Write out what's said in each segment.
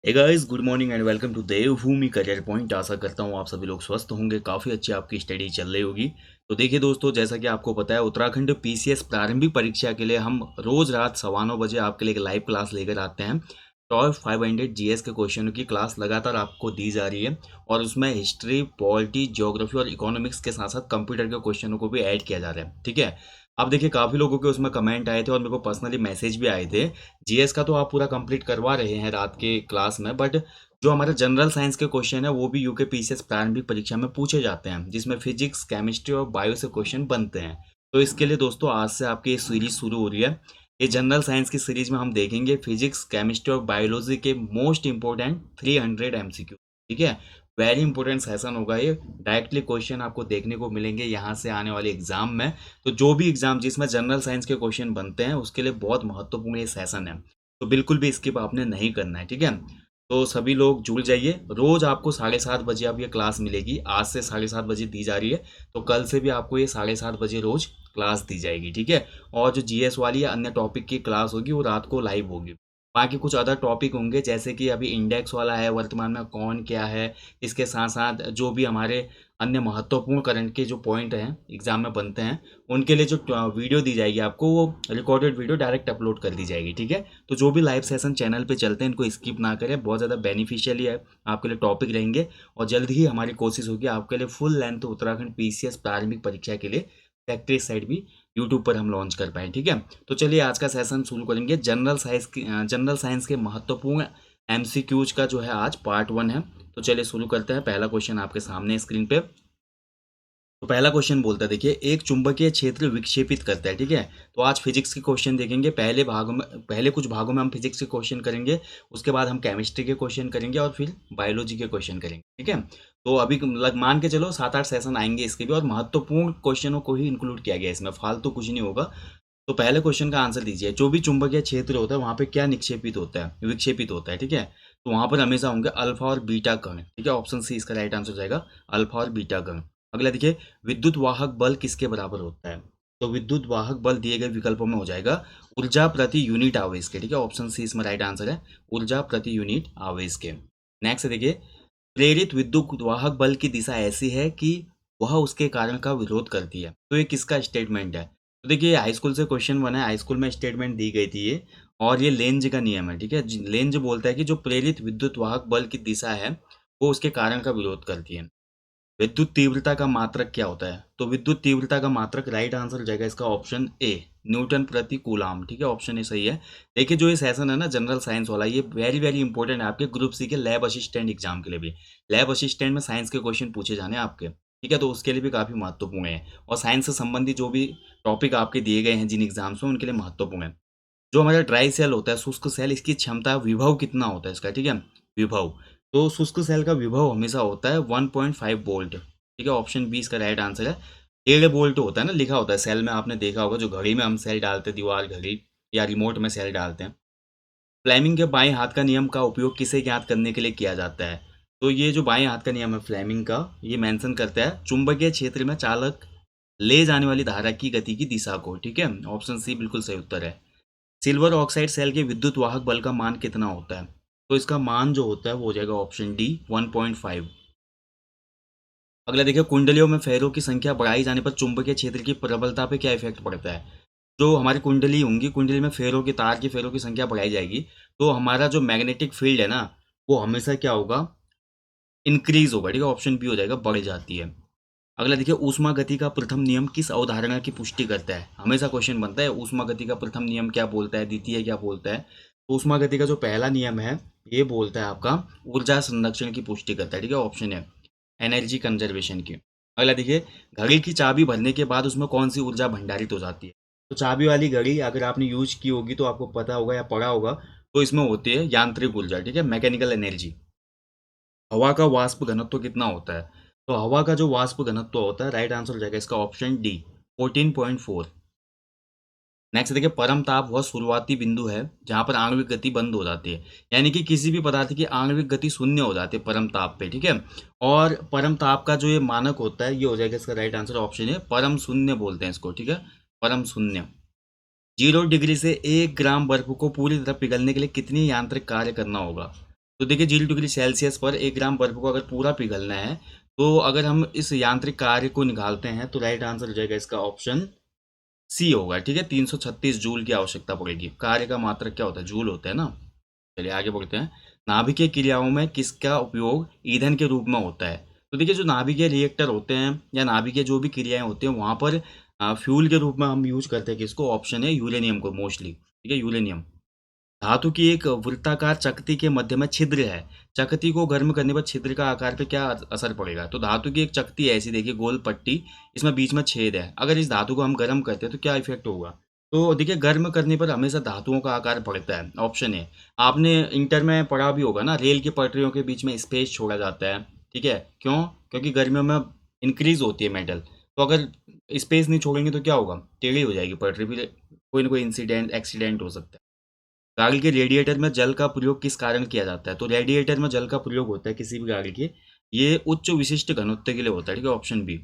Hey guys, good morning and welcome to Devbhoomi career point. आशा करता हूँ आप सभी लोग स्वस्थ होंगे, काफ़ी अच्छी आपकी स्टडी चल रही होगी। तो देखिए दोस्तों, जैसा कि आपको पता है, उत्तराखंड पीसीएस प्रारंभिक परीक्षा के लिए हम रोज रात 9:15 बजे आपके लिए एक लाइव क्लास लेकर आते हैं। टॉप 500 जीएस के क्वेश्चनों की क्लास लगातार आपको दी जा रही है और उसमें हिस्ट्री, पॉलिटी, ज्योग्राफी और इकोनॉमिक्स के साथ साथ कंप्यूटर के क्वेश्चनों को भी ऐड किया जा रहा है। ठीक है। अब देखिए, काफ़ी लोगों के उसमें कमेंट आए थे और मेरे को पर्सनली मैसेज भी आए थे। जीएस का तो आप पूरा कंप्लीट करवा रहे हैं रात के क्लास में, बट जो हमारे जनरल साइंस के क्वेश्चन है वो भी यूके पीसीएस प्रारंभिक परीक्षा में पूछे जाते हैं, जिसमें फिजिक्स, केमिस्ट्री और बायो से क्वेश्चन बनते हैं। तो इसके लिए दोस्तों आज से आपकी ये सीरीज शुरू हो रही है। ये जनरल साइंस की सीरीज में हम देखेंगे फिजिक्स, केमिस्ट्री और बायोलॉजी के मोस्ट इंपॉर्टेंट 300 एमसीक्यू। ठीक है। वेरी इंपॉर्टेंट सेशन होगा ये। डायरेक्टली क्वेश्चन आपको देखने को मिलेंगे यहाँ से आने वाले एग्जाम में। तो जो भी एग्जाम जिसमें जनरल साइंस के क्वेश्चन बनते हैं उसके लिए बहुत महत्वपूर्ण ये सेशन है। तो बिल्कुल भी स्किप आपने नहीं करना है। ठीक है। तो सभी लोग जुड़ जाइए। रोज आपको 7:30 बजे अब ये क्लास मिलेगी। आज से 7:30 बजे दी जा रही है। तो कल से भी आपको ये 7:30 बजे रोज क्लास दी जाएगी। ठीक है। और जो जीएस वाली या अन्य टॉपिक की क्लास होगी वो रात को लाइव होगी। बाकी कुछ अदर टॉपिक होंगे, जैसे कि अभी इंडेक्स वाला है, वर्तमान में कौन क्या है, इसके साथ साथ जो भी हमारे अन्य महत्वपूर्ण करंट के जो पॉइंट हैं एग्जाम में बनते हैं, उनके लिए जो वीडियो दी जाएगी आपको, वो रिकॉर्डेड वीडियो डायरेक्ट अपलोड कर दी जाएगी। ठीक है। तो जो भी लाइव सेशन चैनल पे चलते हैं इनको स्किप ना करें, बहुत ज़्यादा बेनिफिशियली है आपके लिए टॉपिक रहेंगे। और जल्द ही हमारी कोशिश होगी आपके लिए फुल लेंथ उत्तराखंड पीसीएस प्रारंभिक परीक्षा के लिए प्रैक्टिस साइट भी यूट्यूब पर हम लॉन्च कर पाए। ठीक है। तो चलिए आज का सेशन शुरू करेंगे। जनरल साइंस के महत्वपूर्ण एमसीक्यूज का जो है आज पार्ट 1 है। तो चलिए शुरू करते हैं। पहला क्वेश्चन आपके सामने स्क्रीन पे। तो पहला क्वेश्चन बोलता है, देखिए, एक चुंबकीय क्षेत्र विक्षेपित करता है। ठीक है। तो आज फिजिक्स के क्वेश्चन देखेंगे। पहले कुछ भागों में हम फिजिक्स के क्वेश्चन करेंगे, उसके बाद हम केमिस्ट्री के क्वेश्चन करेंगे और फिर बायोलॉजी के क्वेश्चन करेंगे। ठीक है। तो अभी मान के चलो 7-8 सेशन आएंगे इसके भी, और महत्वपूर्ण क्वेश्चनों को ही इंक्लूड किया गया इसमें, फालतू कुछ नहीं होगा। तो पहले क्वेश्चन का आंसर दीजिए। जो भी चुंबकीय क्षेत्र होता है वहाँ पे क्या निक्षेपित होता है, विक्षेपित होता है। ठीक है। तो वहाँ पर हमेशा होंगे अल्फा और बीटा कण। ठीक है। ऑप्शन सी इसका राइट आंसर हो जाएगा, अल्फा और बीटा कण। अगला देखिए, विद्युत वाहक बल किसके बराबर होता है। तो विद्युत वाहक बल दिए गए विकल्पों में हो जाएगा ऊर्जा प्रति यूनिट आवेश के। ठीक है। ऑप्शन सी इसमें राइट आंसर है, ऊर्जा प्रति यूनिट आवेश के। नेक्स्ट देखिए, प्रेरित विद्युत वाहक बल की दिशा ऐसी है कि वह उसके कारण का विरोध करती है। तो ये किसका स्टेटमेंट है। तो देखिए, हाई स्कूल से क्वेश्चन बना है, हाई स्कूल में स्टेटमेंट दी गई थी ये, और ये लेंज का नियम है। ठीक है। लेंज बोलता है कि जो प्रेरित विद्युत वाहक बल की दिशा है वो उसके कारण का विरोध करती है। विद्युत तीव्रता का मात्रक क्या होता है। तो विद्युत तीव्रता का मात्रक राइट आंसर हो जाएगा इसका ऑप्शन ए, न्यूटन प्रति कूलाम। ठीक है। ऑप्शन ए सही है। देखिए, जो ये सेशन है ना जनरल साइंस वाला, ये वेरी वेरी इंपॉर्टेंट है आपके ग्रुप सी के लैब असिस्टेंट एग्जाम के लिए भी। लैब असिस्टेंट में साइंस के क्वेश्चन पूछे जाने हैं आपके। ठीक है। तो उसके लिए भी काफी महत्वपूर्ण है, और साइंस से संबंधित जो भी टॉपिक आपके दिए गए हैं जिन एग्जाम्स में, उनके लिए महत्वपूर्ण है। जो हमारा ड्राई सेल होता है, शुष्क सेल, इसकी क्षमता, विभव कितना होता है इसका। ठीक है। विभव, तो शुष्क सेल का विभव हमेशा होता है 1.5 वोल्ट। ठीक है। ऑप्शन बी इसका राइट आंसर है। 1.5 वोल्ट होता है ना, लिखा होता है सेल में, आपने देखा होगा जो घड़ी में हम सेल डालते हैं, दीवार घड़ी या रिमोट में सेल डालते हैं। फ्लेमिंग के बाएं हाथ का नियम का उपयोग किसे ज्ञात करने के लिए किया जाता है। तो ये जो बाएं हाथ का नियम है फ्लेमिंग का, ये मेंशन करता है चुंबकीय क्षेत्र में चालक ले जाने वाली धारा की गति की दिशा को। ठीक है। ऑप्शन सी बिल्कुल सही उत्तर है। सिल्वर ऑक्साइड सेल के विद्युत वाहक बल का मान कितना होता है। तो इसका मान जो होता है वो हो जाएगा ऑप्शन डी, 1.5। अगला देखिए, कुंडलियों में फेरों की संख्या बढ़ाई जाने पर चुंबकीय क्षेत्र की प्रबलता पे क्या इफेक्ट पड़ता है। जो हमारी कुंडली होंगी, कुंडली में फेरों की, तार की फेरों की संख्या बढ़ाई जाएगी, तो हमारा जो मैग्नेटिक फील्ड है ना, वो हमेशा क्या होगा, इंक्रीज होगा। ठीक है। ऑप्शन बी हो जाएगा, बढ़ जाती है। अगला देखिए, ऊष्मा गति का प्रथम नियम किस अवधारणा की पुष्टि करता है। हमेशा क्वेश्चन बनता है ऊष्मा गति का प्रथम नियम क्या बोलता है, द्वितीय क्या बोलता है। तो ऊष्मा गति का जो पहला नियम है ये बोलता है आपका ऊर्जा संरक्षण की पुष्टि करता है। ठीक है। ऑप्शन है एनर्जी कंजर्वेशन की। अगला देखिए, घड़ी की चाबी भरने के बाद उसमें कौन सी ऊर्जा भंडारित हो जाती है। तो चाबी वाली घड़ी अगर आपने यूज की होगी तो आपको पता होगा या पढ़ा होगा, तो इसमें होती है यांत्रिक ऊर्जा। ठीक है। Mechanical energy. हवा का वाष्प घनत्व कितना होता है। तो हवा का जो वाष्प घनत्व होता है, राइट आंसर हो जाएगा इसका ऑप्शन डी, 14.4। नेक्स्ट देखिए, परम ताप वह शुरुआती बिंदु है जहां पर आणविक गति बंद हो जाती है, यानी कि किसी भी पदार्थ की आणविक गति शून्य हो जाती है परम ताप पे। ठीक है। और परम ताप का जो ये मानक होता है, ये हो जाएगा इसका राइट आंसर ऑप्शन है परम शून्य बोलते हैं इसको। ठीक है। परम शून्य। 0 डिग्री से 1 ग्राम बर्फ को पूरी तरह पिघलने के लिए कितनी यांत्रिक कार्य करना होगा। तो देखिए 0 डिग्री सेल्सियस पर 1 ग्राम बर्फ को अगर पूरा पिघलना है, तो अगर हम इस यांत्रिक कार्य को निकालते हैं तो राइट आंसर हो जाएगा इसका ऑप्शन सी होगा। ठीक है, 336 जूल की आवश्यकता पड़ेगी। कार्य का मात्रक क्या होता है, जूल होता है ना। चलिए आगे बढ़ते हैं। नाभिकीय क्रियाओं में किसका उपयोग ईंधन के रूप में होता है? तो देखिए जो नाभिकीय रिएक्टर होते हैं या नाभिकीय जो भी क्रियाएं होती हैं वहाँ पर फ्यूल के रूप में हम यूज करते हैं किसको? ऑप्शन है यूरेनियम को मोस्टली। ठीक है, यूरेनियम। धातु की एक वृत्ताकार चकती के मध्य में छिद्र है। चकती को गर्म करने पर छिद्र का आकार पे क्या असर पड़ेगा? तो धातु की एक चकती है ऐसी, देखिए गोल पट्टी, इसमें बीच में छेद है। अगर इस धातु को हम गर्म करते हैं तो क्या इफेक्ट होगा? तो देखिए गर्म करने पर हमेशा धातुओं का आकार बढ़ता है। ऑप्शन है, आपने इंटर में पढ़ा भी होगा ना, रेल की पटरियों के बीच में स्पेस छोड़ा जाता है। ठीक है, क्यों? क्योंकि गर्मियों में इंक्रीज होती है मेटल। तो अगर स्पेस नहीं छोड़ेंगे तो क्या होगा? टेढ़ी हो जाएगी पटरी, फिर कोई ना कोई इंसिडेंट एक्सीडेंट हो सकता है। गाड़ी के रेडिएटर में जल का प्रयोग किस कारण किया जाता है? तो रेडिएटर में जल का प्रयोग होता है किसी भी गाड़ी के, ये उच्च विशिष्ट घनत्व के लिए होता है। ठीक है, ऑप्शन बी।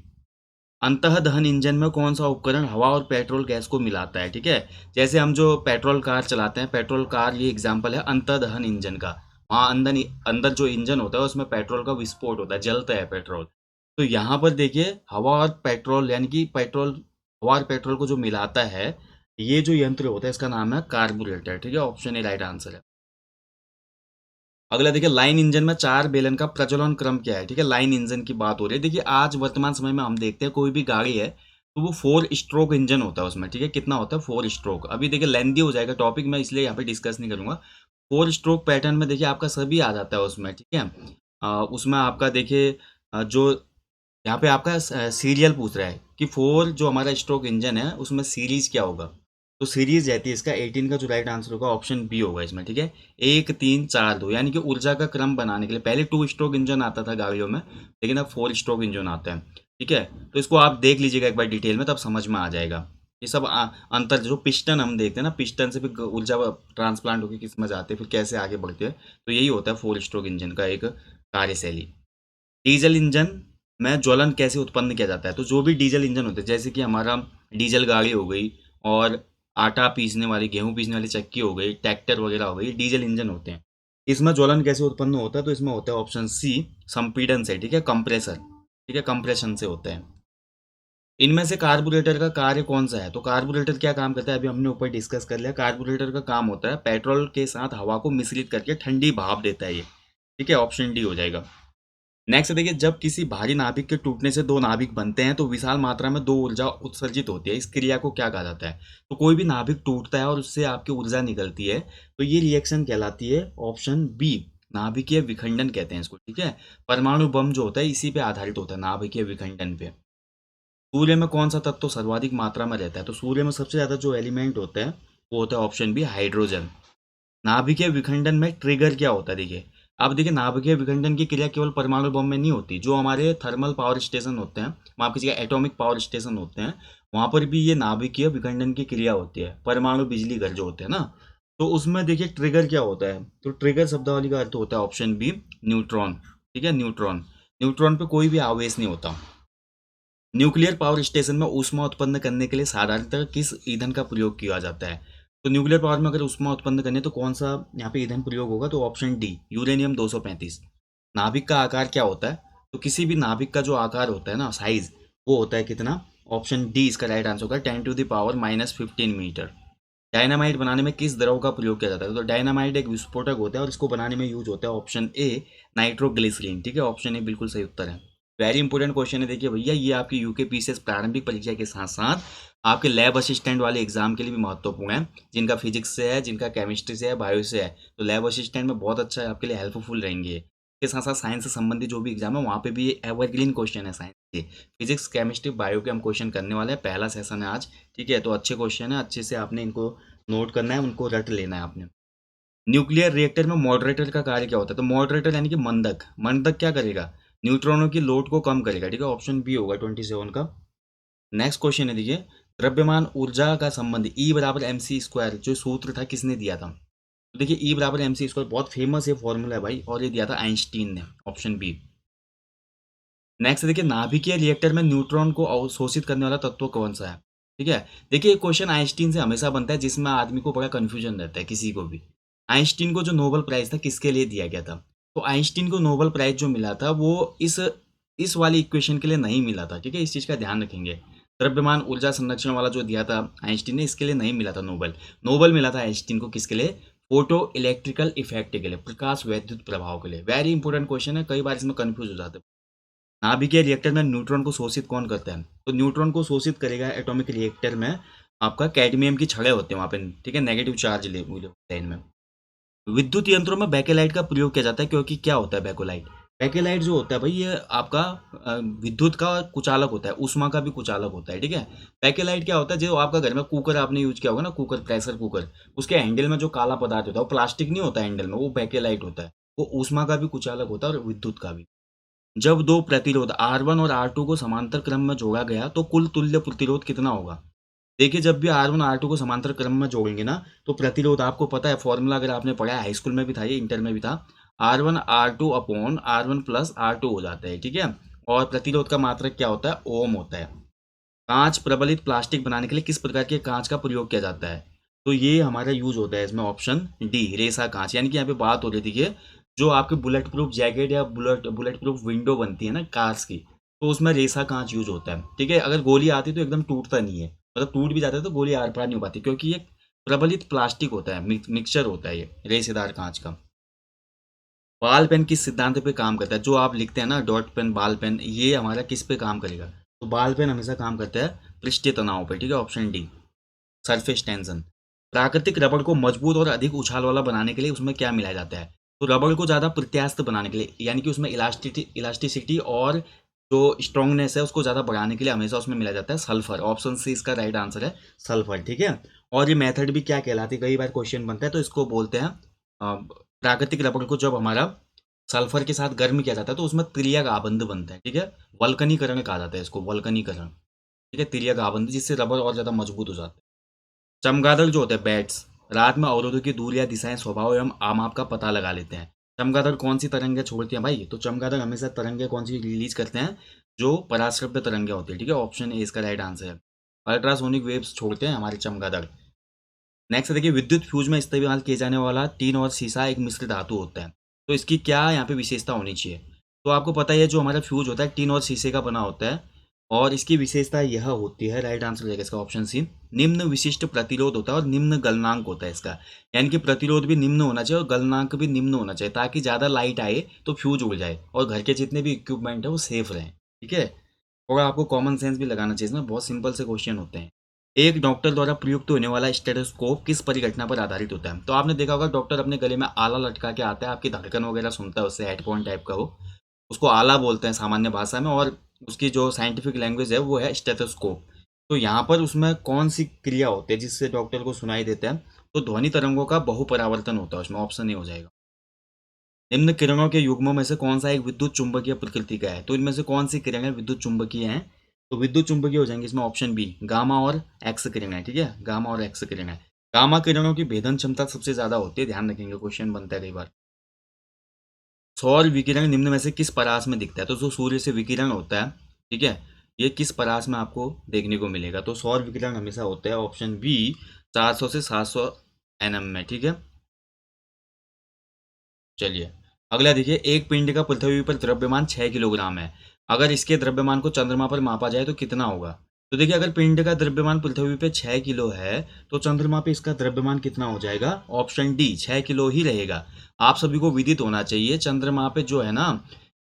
अंतः दहन इंजन में कौन सा उपकरण हवा और पेट्रोल गैस को मिलाता है? ठीक है, जैसे हम जो पेट्रोल कार चलाते हैं, पेट्रोल कार ये एग्जाम्पल है अंतः दहन इंजन का। वहाँ अंदर अंदर जो इंजन होता है उसमें पेट्रोल का विस्फोट होता है, जलता है पेट्रोल। तो यहाँ पर देखिए हवा और पेट्रोल यानी कि पेट्रोल, हवा और पेट्रोल को जो मिलाता है, ये जो यंत्र होता है इसका नाम है कार्बोरेटर। ठीक है, ऑप्शन ए राइट आंसर है। अगला देखिए लाइन इंजन में 4 बेलन का प्रज्वलन क्रम क्या है? ठीक है, लाइन इंजन की बात हो रही है। देखिए आज वर्तमान समय में हम देखते हैं कोई भी गाड़ी है तो वो 4 स्ट्रोक इंजन होता है उसमें। ठीक है, कितना होता है? 4 स्ट्रोक। अभी देखिए लेंदी हो जाएगा टॉपिक, मैं इसलिए यहाँ पे डिस्कस नहीं करूंगा। 4 स्ट्रोक पैटर्न में देखिए आपका सभी आ जाता है उसमें। ठीक है, उसमें आपका देखिए जो यहाँ पे आपका सीरियल पूछ रहा है कि 4 जो हमारा स्ट्रोक इंजन है उसमें सीरीज क्या होगा? तो सीरीज रहती है इसका 18 का जो राइट आंसर होगा ऑप्शन बी होगा इसमें। ठीक है, 1 3 4 2 यानी कि ऊर्जा का क्रम बनाने के लिए पहले 2 स्ट्रोक इंजन आता था गाड़ियों में, लेकिन अब 4 स्ट्रोक इंजन आता है। ठीक है, तो इसको आप देख लीजिएगा एक बार डिटेल में, तब समझ में आ जाएगा। ये सब अंतर जो पिस्टन हम देखते हैं ना, पिस्टन से फिर ऊर्जा ट्रांसप्लांट होकर किस में जाते हैं, फिर कैसे आगे बढ़ते हैं, तो यही होता है 4 स्ट्रोक इंजन का एक कार्यशैली। डीजल इंजन में ज्वलन कैसे उत्पन्न किया जाता है? तो जो भी डीजल इंजन होते हैं, जैसे कि हमारा डीजल गाड़ी हो गई और आटा पीसने वाली, गेहूं पीसने वाली चक्की हो गई, ट्रैक्टर वगैरह हो गई, डीजल इंजन होते हैं। इसमें ज्वलन कैसे उत्पन्न होता है? तो इसमें होता है ऑप्शन सी, संपीड़न से। ठीक है, कंप्रेसर। ठीक है, कंप्रेशन से होता है। इनमें से कार्बोरेटर का कार्य कौन सा है? तो कार्बोरेटर क्या काम करता है अभी हमने ऊपर डिस्कस कर लिया। कार्बोरेटर का काम होता है पेट्रोल के साथ हवा को मिश्रित करके ठंडी भाप देता है ये। ठीक है, ऑप्शन डी हो जाएगा। नेक्स्ट देखिए, जब किसी भारी नाभिक के टूटने से दो नाभिक बनते हैं तो विशाल मात्रा में दो ऊर्जा उत्सर्जित होती है। इस क्रिया को क्या कहा जाता है? तो कोई भी नाभिक टूटता है और उससे आपकी ऊर्जा निकलती है, तो ये रिएक्शन कहलाती है ऑप्शन बी, नाभिकीय विखंडन कहते हैं इसको। ठीक है, परमाणु बम जो होता है इसी पे आधारित होता है, नाभिकीय विखंडन पे। सूर्य में कौन सा तत्व सर्वाधिक मात्रा में रहता है? तो सूर्य में सबसे ज्यादा जो एलिमेंट होता है वो होता है ऑप्शन बी, हाइड्रोजन। नाभिकीय विखंडन में ट्रिगर क्या होता है? देखिए अब देखिए नाभिकीय विखंडन की क्रिया केवल परमाणु बम में नहीं होती, जो हमारे थर्मल पावर स्टेशन होते हैं, माफ कीजिएगा एटॉमिक पावर स्टेशन होते हैं, वहां पर भी ये नाभिकीय विखंडन की क्रिया होती है। परमाणु बिजली घर जो होते हैं ना, तो उसमें देखिए ट्रिगर क्या होता है? तो ट्रिगर शब्दावली का अर्थ होता है ऑप्शन बी, न्यूट्रॉन। ठीक है, न्यूट्रॉन। न्यूट्रॉन पे कोई भी आवेश नहीं होता। न्यूक्लियर पावर स्टेशन में ऊष्मा उत्पन्न करने के लिए साधारणतः किस ईंधन का प्रयोग किया जाता है? तो न्यूक्लियर पावर में अगर ऊष्मा उत्पन्न करनी है तो कौन सा यहाँ पे ईंधन प्रयोग होगा? तो ऑप्शन डी, यूरेनियम 235। नाभिक का आकार क्या होता है? तो किसी भी नाभिक का जो आकार होता है ना, साइज, वो होता है कितना? ऑप्शन डी इसका राइट आंसर होगा 10⁻⁻15 मीटर। डायनामाइट बनाने में किस द्रव का प्रयोग किया जाता है? तो डायनामाइट एक विस्फोटक होता है और इसको बनाने में यूज होता है ऑप्शन ए, नाइट्रोग्लिसरीन। ठीक है, ऑप्शन ए बिल्कुल सही उत्तर है। वेरी इंपॉर्टेंट क्वेश्चन है, देखिए भैया ये आपकी यूके पीसीएस प्रारंभिक परीक्षा के साथ साथ आपके लैब असिस्टेंट वाले एग्जाम के लिए भी महत्वपूर्ण है, जिनका फिजिक्स से है, जिनका केमिस्ट्री से है, बायो से है। तो लैब असिस्टेंट में बहुत अच्छा है, आपके लिए हेल्पफुल रहेंगे। इसके साथ साथ साइंस से संबंधित जो भी एग्जाम है वहाँ पे भी ये एवरग्रीन क्वेश्चन है साइंस के। फिजिक्स केमिस्ट्री बायो के हम क्वेश्चन करने वाले हैं, पहला सेशन है आज। ठीक है, तो अच्छे क्वेश्चन है, अच्छे से आपने इनको नोट करना है, उनको रट लेना है आपने। न्यूक्लियर रिएक्टर में मॉडरेटर का कार्य क्या होता है? तो मॉडरेटर यानी कि मंदक, मंदक क्या करेगा? न्यूट्रॉनों की लोड को कम करेगा। ठीक है, ऑप्शन बी होगा 27 का। नेक्स्ट क्वेश्चन है देखिए, द्रव्यमान ऊर्जा का संबंध ई बराबर एम सी स्क्वायर जो सूत्र था किसने दिया था? तो देखिए ई बराबर एम सी स्क्वायर बहुत फेमस है फॉर्मूला है भाई, और ये दिया था आइंस्टीन ने, ऑप्शन बी। नेक्स्ट देखिए, नाभिकीय रिएक्टर में न्यूट्रॉन को अवशोषित करने वाला तत्व कौन सा है? ठीक है, देखिए क्वेश्चन आइंस्टीन से हमेशा बनता है जिसमें आदमी को बड़ा कंफ्यूजन रहता है किसी को भी। आइंस्टीन को जो नोबेल प्राइज था किसके लिए दिया गया था? तो आइंस्टीन को नोबेल प्राइज जो मिला था वो इस वाली इक्वेशन के लिए नहीं मिला था, ठीक है, इस चीज़ का ध्यान रखेंगे। द्रव्यमान ऊर्जा संरक्षण वाला जो दिया था आइंस्टीन ने, इसके लिए नहीं मिला था नोबेल। नोबेल मिला था आइंस्टीन को किसके लिए? फोटो इलेक्ट्रिकल इफेक्ट के लिए, प्रकाश वैद्युत प्रभाव के लिए। वेरी इंपॉर्टेंट क्वेश्चन है, कई बार इसमें कंफ्यूज हो जाते हैं। नाभिकीय रिएक्टर में न्यूट्रॉन को शोषित कौन करता है? तो न्यूट्रॉन को शोषित करेगा एटॉमिक रिएक्टर में आपका कैडमियम की छड़ें होते हैं वहाँ पे, ठीक है, नेगेटिव चार्ज ले होता है इनमें। विद्युत यंत्रों में बैकेलाइट का प्रयोग किया जाता है, क्योंकि क्या होता है बैकेलाइट? बैकेलाइट जो होता है भाई, ये आपका विद्युत का कुचालक होता है, ऊष्मा का भी कुचालक होता है, ठीक है। बैकेलाइट क्या होता है? जो आपका घर में कुकर आपने यूज किया होगा ना, कुकर, प्रेशर कुकर, उसके हैंडल में जो काला पदार्थ होता है वो प्लास्टिक नहीं होता है हैंडल में, वो बैकेलाइट होता है। वो ऊष्मा का भी कुचालक होता है और विद्युत का भी। जब दो प्रतिरोध R1 और R2 को समांतर क्रम में जोड़ा गया तो कुल तुल्य प्रतिरोध कितना होगा? देखिए, जब भी R1 R2 को समांतर क्रम में जोड़ेंगे ना, तो प्रतिरोध आपको पता है, फॉर्मूला अगर आपने पढ़ा है, हाई स्कूल में भी था, ये इंटर में भी था, R1 R2 upon R1 plus R2 हो जाता है, ठीक है। और प्रतिरोध का मात्रक क्या होता है? ओम होता है। कांच प्रबलित प्लास्टिक बनाने के लिए किस प्रकार के कांच का प्रयोग किया जाता है? तो ये हमारा यूज होता है इसमें ऑप्शन डी, रेसा कांच। यानी कि यहाँ पे बात हो रही थी कि जो आपके बुलेट प्रूफ जैकेट या बुलेट प्रूफ विंडो बनती है ना कार्स की, तो उसमें रेसा कांच यूज होता है, ठीक है। अगर गोली आती तो एकदम टूटता नहीं है, मतलब टूट भी जाता है तो गोली आर पार नहीं हो पाती, क्योंकि ये प्रबलित प्लास्टिक होता है, मिक्सचर होता है ये रेसेदार कांच का। बॉल पेन किस सिद्धांत पे काम करता है? जो आप लिखते हैं ना, डॉट पेन, बॉल पेन, ये हमारा किस पे काम करेगा? तो बॉल पेन हमेशा काम करता है पृष्ठीय तनाव पे, ठीक है, ऑप्शन डी, सरफेस टेंशन। प्राकृतिक रबड़ को मजबूत और अधिक उछाल वाला बनाने के लिए उसमें क्या मिलाया जाता है? तो रबड़ को ज़्यादा प्रत्यास्थ बनाने के लिए, यानी कि उसमें इलास्टिसिटी और जो स्ट्रॉन्गनेस है उसको ज़्यादा बढ़ाने के लिए हमेशा उसमें मिलाया जाता है सल्फर। ऑप्शन सी इसका राइट आंसर है, सल्फर, ठीक है। और ये मेथड भी क्या कहलाती है, कई बार क्वेश्चन बनता है, तो इसको बोलते हैं प्राकृतिक रबड़ को जब हमारा सल्फर के साथ गर्म किया जाता है तो उसमें तिर्यक आबंध बनता है, ठीक है। वल्कनीकरण कहा जाता है इसको, वल्कनीकरण, ठीक है, तिर्यक आबंध, जिससे रबड़ और ज़्यादा मजबूत हो जाता है। चमगादड़ जो होते हैं बैट्स, रात में अवरोधों की दूर या दिशाएं, स्वभाव एवं आमाप का पता लगा लेते हैं। चमगादड़ कौन सी तरंगें छोड़ती हैं भाई? तो चमगादड़ हमेशा तरंगें कौन सी रिलीज करते हैं? जो पराश्रव्य तरंगें होती है, ठीक है, ऑप्शन ए इसका राइट आंसर है। अल्ट्रासोनिक वेव्स छोड़ते हैं हमारे चमगादड़। नेक्स्ट देखिए, विद्युत फ्यूज में इस्तेमाल किए जाने वाला टीन और सीसा एक मिश्र धातु होता है, तो इसकी क्या यहाँ पे विशेषता होनी चाहिए? तो आपको पता है जो हमारा फ्यूज होता है टीन और शीशे का बना होता है, और इसकी विशेषता यह होती है, राइट आंसर रहेगा इसका ऑप्शन सी, निम्न विशिष्ट प्रतिरोध होता है और निम्न गलनांक होता है इसका। यानी कि प्रतिरोध भी निम्न होना चाहिए और गलनांक भी निम्न होना चाहिए, ताकि ज़्यादा लाइट आए तो फ्यूज उड़ जाए और घर के जितने भी इक्विपमेंट है वो सेफ रहें, ठीक है। और आपको कॉमन सेंस भी लगाना चाहिए इसमें, बहुत सिंपल से क्वेश्चन होते हैं। एक डॉक्टर द्वारा प्रयुक्त होने वाला स्टेथोस्कोप किस परिघटना पर आधारित होता है? तो आपने देखा होगा डॉक्टर अपने गले में आला लटका के आता है, आपकी धड़कन वगैरह सुनता है, उससे हेडफोन टाइप का हो, उसको आला बोलते हैं सामान्य भाषा में, और उसकी जो साइंटिफिक लैंग्वेज है वो है स्टेथोस्कोप। तो यहाँ पर उसमें कौन सी क्रिया होती है जिससे डॉक्टर को सुनाई देता है? तो ध्वनि तरंगों का बहुपरावर्तन होता है उसमें, ऑप्शन ए हो जाएगा। निम्न किरणों के युग्मों में से कौन सा एक विद्युत चुंबकीय प्रकृति का है? तो इनमें से कौन सी किरणें विद्युत चुंबकीय हैं? तो विद्युत चुंबकीय हो जाएंगे इसमें ऑप्शन बी, गामा और एक्स किरणें, ठीक है, गामा और एक्स किरणें। गामा किरणों की भेदन क्षमता सबसे ज्यादा होती है, ध्यान रखेंगे, क्वेश्चन बनता है कई बार। सौर विकिरण निम्न में से किस परास में दिखता है? तो जो सूर्य से विकिरण होता है, ठीक है, ये किस परास में आपको देखने को मिलेगा? तो सौर विकिरण हमेशा होता है ऑप्शन बी, 400 से 700 एनएम में, ठीक है। चलिए अगला देखिए, एक पिंड का पृथ्वी पर द्रव्यमान 6 किलोग्राम है, अगर इसके द्रव्यमान को चंद्रमा पर मापा जाए तो कितना होगा? तो देखिए, अगर पिंड का द्रव्यमान पृथ्वी पे 6 किलो है तो चंद्रमा पे इसका द्रव्यमान कितना हो जाएगा? ऑप्शन डी, 6 किलो ही रहेगा। आप सभी को विदित होना चाहिए, चंद्रमा पे जो है ना,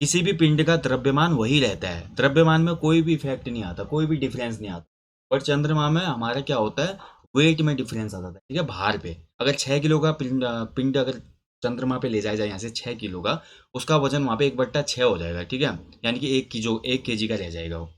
किसी भी पिंड का द्रव्यमान वही रहता है, द्रव्यमान में कोई भी इफेक्ट नहीं आता, कोई भी डिफरेंस नहीं आता। पर चंद्रमा में हमारा क्या होता है, वेट में डिफरेंस आता है, ठीक है, भार पे। अगर 6 किलो का पिंड अगर चंद्रमा पे ले जाया जाए यहाँ से 6 किलो का, उसका वजन वहाँ पे 1/6 हो जाएगा, ठीक है, यानी कि 1 केजी का रह जाएगा वो।